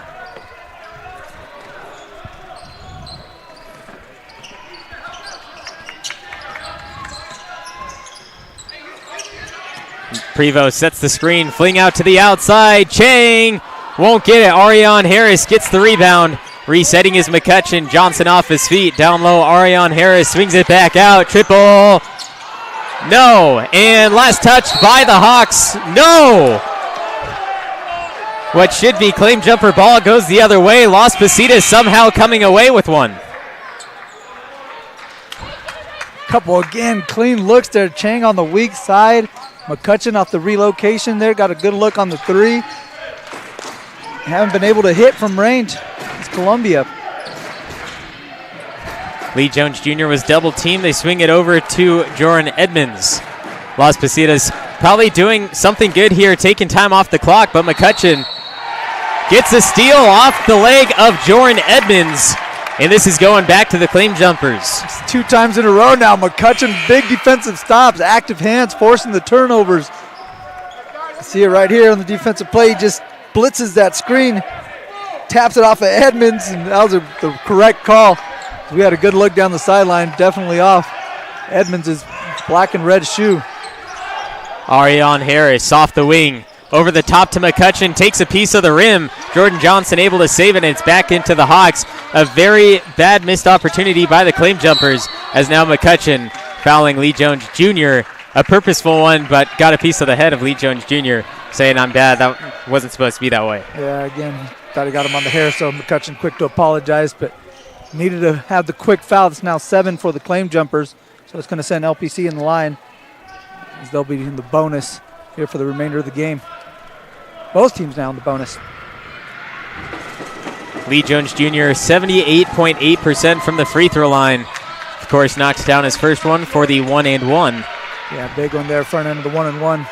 Prevost sets the screen, fling out to the outside. Chang won't get it. Ariane Harris gets the rebound. Resetting is McCutcheon. Johnson off his feet. Down low, Ariane Harris swings it back out. Triple. No. And last touch by the Hawks. No. What should be claim jumper ball goes the other way. Las Positas somehow coming away with one. Couple again, clean looks there. Chang on the weak side. McCutcheon off the relocation there. Got a good look on the 3. Haven't been able to hit from range. It's Columbia. Lee Jones Jr. was double teamed. They swing it over to Jordan Edmonds. Las Positas probably doing something good here, taking time off the clock, but McCutcheon gets a steal off the leg of Jordan Edmonds. And this is going back to the claim jumpers. It's 2 times in a row now. McCutcheon, big defensive stops, active hands, forcing the turnovers. You see it right here on the defensive play. He just blitzes that screen, taps it off of Edmonds, and that was the correct call. We had a good look down the sideline, definitely off Edmonds' black and red shoe. Ariane Harris off the wing. Over the top to McCutcheon, takes a piece of the rim. Jordan Johnson able to save it, and it's back into the Hawks. A very bad missed opportunity by the claim jumpers, as now McCutcheon fouling Lee Jones Jr. A purposeful one, but got a piece of the head of Lee Jones Jr., saying, I'm bad, that wasn't supposed to be that way. Yeah, again, thought he got him on the hair, so McCutcheon quick to apologize, but needed to have the quick foul. It's now 7 for the claim jumpers, so it's going to send LPC in the line, as they'll be in the bonus here for the remainder of the game. Both teams now in the bonus. Lee Jones Jr., 78.8% from the free throw line. Of course, knocks down his first one for the 1-and-1. Yeah, big one there, front end of the 1-and-1.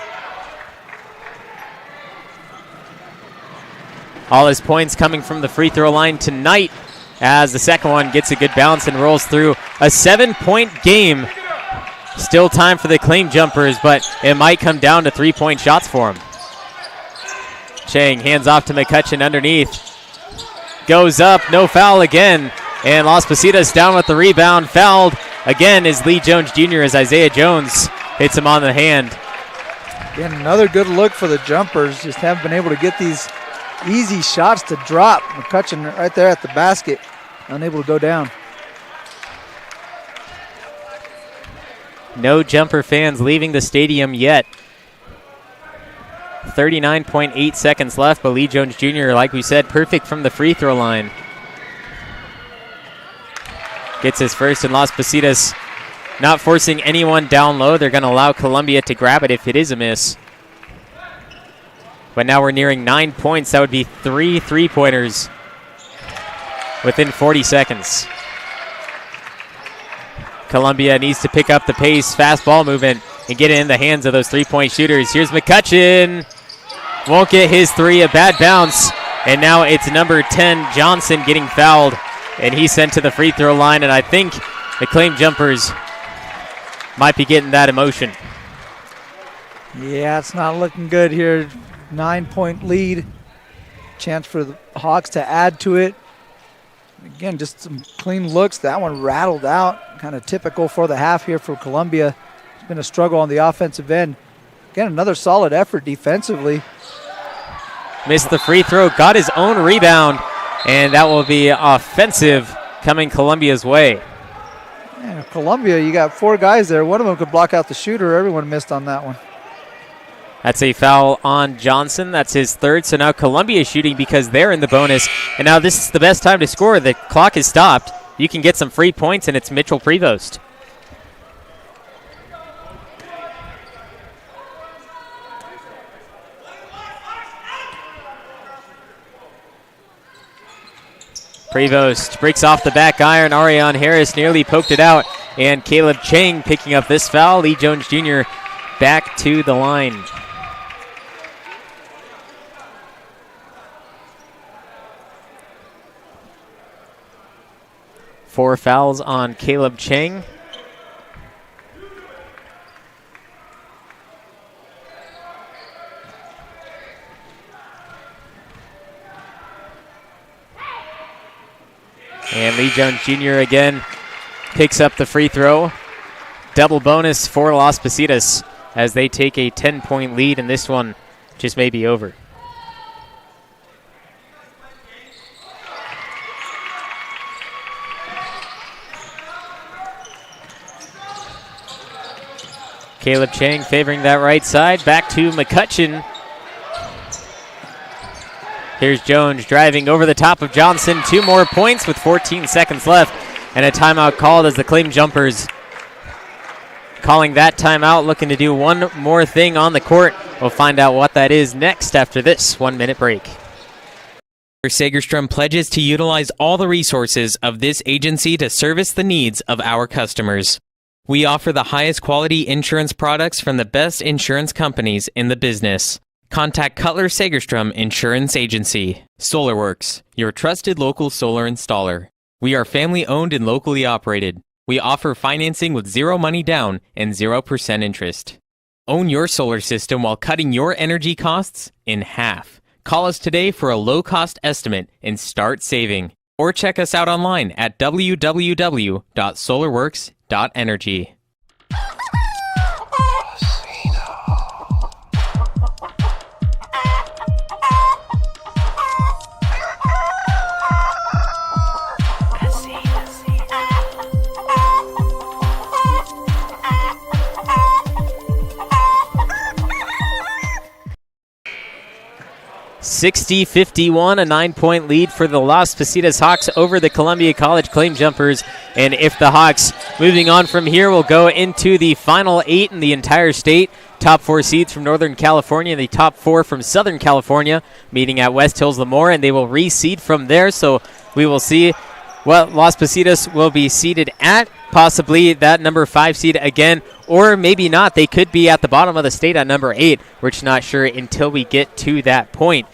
All his points coming from the free throw line tonight, as the second one gets a good bounce and rolls through. A 7-point game. Still time for the claim jumpers, but it might come down to 3-point shots for him. Chang hands off to McCutcheon underneath. Goes up, no foul again. And Las Positas down with the rebound. Fouled again is Lee Jones Jr. as Isaiah Jones hits him on the hand. Again, another good look for the jumpers. Just haven't been able to get these easy shots to drop. McCutcheon right there at the basket, unable to go down. No jumper fans leaving the stadium yet. 39.8 seconds left, but Lee Jones Jr., like we said, perfect from the free throw line. Gets his first, and Las Positas not forcing anyone down low. They're going to allow Columbia to grab it if it is a miss. But now we're nearing 9 points. That would be 3 3-pointers within 40 seconds. Columbia needs to pick up the pace, fast ball movement, and get it in the hands of those 3-point shooters. Here's McCutcheon. Won't get his three, a bad bounce. And now it's number 10, Johnson, getting fouled. And he's sent to the free throw line, and I think the claim jumpers might be getting that emotion. Yeah, it's not looking good here. 9-point lead. Chance for the Hawks to add to it. Again, just some clean looks. That one rattled out. Kind of typical for the half here for Columbia. It's been a struggle on the offensive end. Again, another solid effort defensively. Missed the free throw, got his own rebound, and that will be offensive coming Columbia's way. Yeah, Columbia, you got 4 guys there. One of them could block out the shooter. Everyone missed on that one. That's a foul on Johnson. That's his third. So now Columbia is shooting because they're in the bonus. And now this is the best time to score. The clock is stopped. You can get some free points, and it's Mitchell Prevost. Prevost breaks off the back iron. Ariane Harris nearly poked it out. And Caleb Chang picking up this foul. Lee Jones Jr. back to the line. Four fouls on Caleb Chang. And Lee Jones Jr. again picks up the free throw. Double bonus for Las Positas as they take a 10-point lead, and this one just may be over. Caleb Chang favoring that right side. Back to McCutcheon. Here's Jones driving over the top of Johnson. 2 more points with 14 seconds left. And a timeout called as the claim jumpers calling that timeout, looking to do one more thing on the court. We'll find out what that is next after this 1-minute break. Sagerstrom pledges to utilize all the resources of this agency to service the needs of our customers. We offer the highest quality insurance products from the best insurance companies in the business. Contact Cutler Sagerstrom Insurance Agency. SolarWorks, your trusted local solar installer. We are family owned and locally operated. We offer financing with 0 money down and 0% interest. Own your solar system while cutting your energy costs in half. Call us today for a low-cost estimate and start saving. Or check us out online at www.solarworks.energy. 60-51, a 9-point lead for the Las Positas Hawks over the Columbia College Claim Jumpers. And if the Hawks, moving on from here, will go into the final 8 in the entire state. Top 4 seeds from Northern California and the top 4 from Southern California, meeting at West Hills Lemoore, and they will reseed from there. So we will see what Las Positas will be seeded at. Possibly that number 5 seed again, or maybe not. They could be at the bottom of the state at number 8. We're just not sure until we get to that point.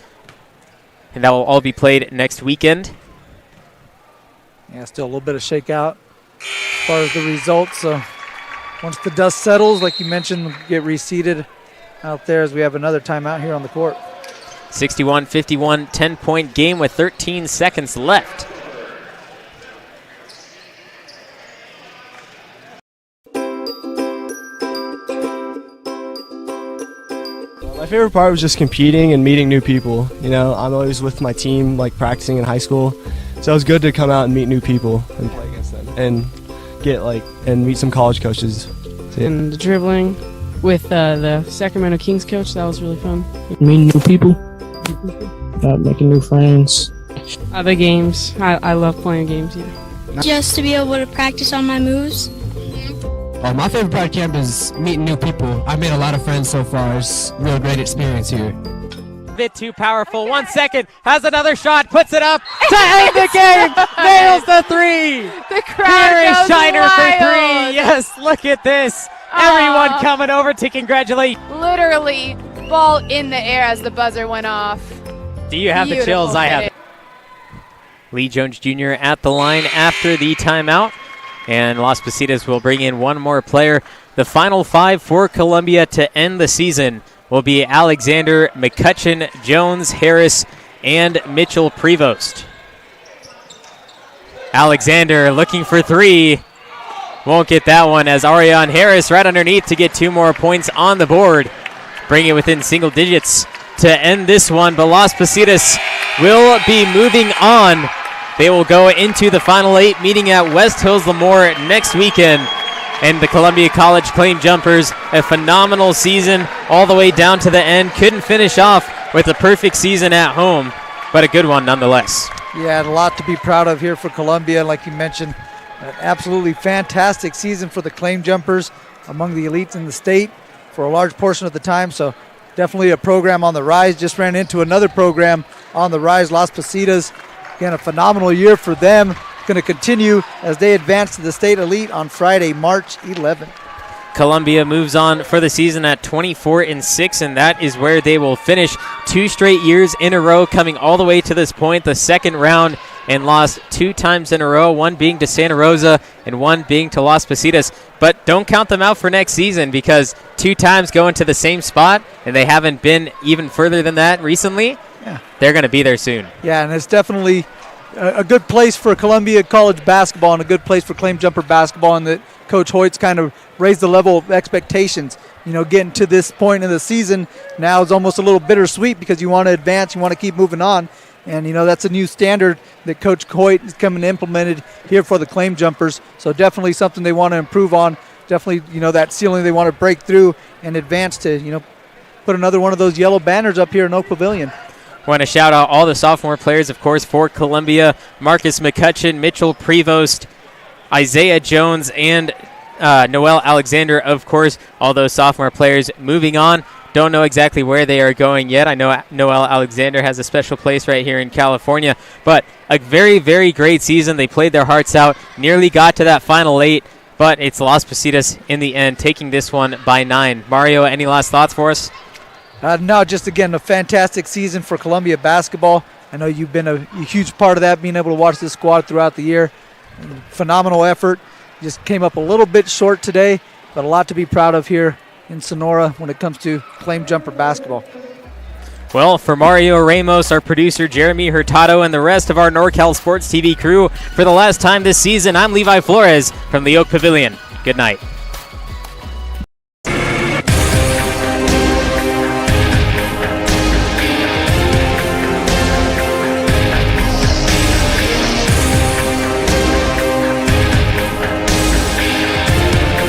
And that will all be played next weekend. Yeah, still a little bit of shakeout as far as the results. So once the dust settles, like you mentioned, we'll get reseeded out there as we have another timeout here on the court. 61-51, 10-point game with 13 seconds left. My favorite part was just competing and meeting new people. You know, I'm always with my team, like practicing in high school, so it was good to come out and meet new people and play against them and get and meet some college coaches. And the dribbling with the Sacramento Kings coach, that was really fun. Meeting new people, making new friends. The games, I love playing games. Yeah. Just to be able to practice on my moves. My favorite part of camp is meeting new people. I've made a lot of friends so far. It's a real great experience here. Bit too powerful. 1 second, has another shot, puts it up to end the game. Nails the 3. The crowd Here is goes Shiner wild. for 3. Yes, look at this. Everyone coming over to congratulate. Literally, ball in the air as the buzzer went off. Do you have the chills? I have. Lee Jones Jr. at the line after the timeout. And Las Positas will bring in one more player. The final 5 for Columbia to end the season will be Alexander, McCutcheon, Jones, Harris, and Mitchell Prevost. Alexander looking for 3. Won't get that one as Ariane Harris right underneath to get 2 more points on the board. Bring it within single digits to end this one. But Las Positas will be moving on. They will go into the final 8, meeting at West Hills Lemoore next weekend. And the Columbia College Claim Jumpers, a phenomenal season all the way down to the end. Couldn't finish off with a perfect season at home, but a good one nonetheless. Yeah, and a lot to be proud of here for Columbia. Like you mentioned, an absolutely fantastic season for the Claim Jumpers, among the elites in the state for a large portion of the time. So definitely a program on the rise. Just ran into another program on the rise, Las Positas. Again, a phenomenal year for them. Going to continue as they advance to the state elite on Friday, March 11th. Columbia moves on for the season at 24-6, and that is where they will finish 2 straight years in a row, coming all the way to this point, the second round, and lost 2 times in a row, one being to Santa Rosa and one being to Las Positas. But don't count them out for next season, because 2 times going to the same spot, and they haven't been even further than that recently. Yeah. They're going to be there soon. Yeah, and it's definitely a good place for Columbia College basketball and a good place for Claim Jumper basketball, and that Coach Hoyt's kind of raised the level of expectations. You know, getting to this point in the season now is almost a little bittersweet because you want to advance, you want to keep moving on. And, you know, that's a new standard that Coach Hoyt is coming to implemented here for the Claim Jumpers. So definitely something they want to improve on. Definitely, you know, that ceiling they want to break through and advance to, you know, put another one of those yellow banners up here in Oak Pavilion. Want to shout out all the sophomore players, of course, for Columbia. Marcus McCutcheon, Mitchell Prevost, Isaiah Jones, and Noel Alexander, of course. All those sophomore players moving on. Don't know exactly where they are going yet. I know Noel Alexander has a special place right here in California. But a very, very great season. They played their hearts out, nearly got to that final 8. But it's Las Positas in the end, taking this one by 9. Mario, any last thoughts for us? No, just again, a fantastic season for Columbia basketball. I know you've been a huge part of that, being able to watch this squad throughout the year. Phenomenal effort. Just came up a little bit short today, but a lot to be proud of here in Sonora when it comes to Claim Jumper basketball. Well, for Mario Ramos, our producer Jeremy Hurtado, and the rest of our NorCal Sports TV crew, for the last time this season, I'm Levi Flores from the Oak Pavilion. Good night.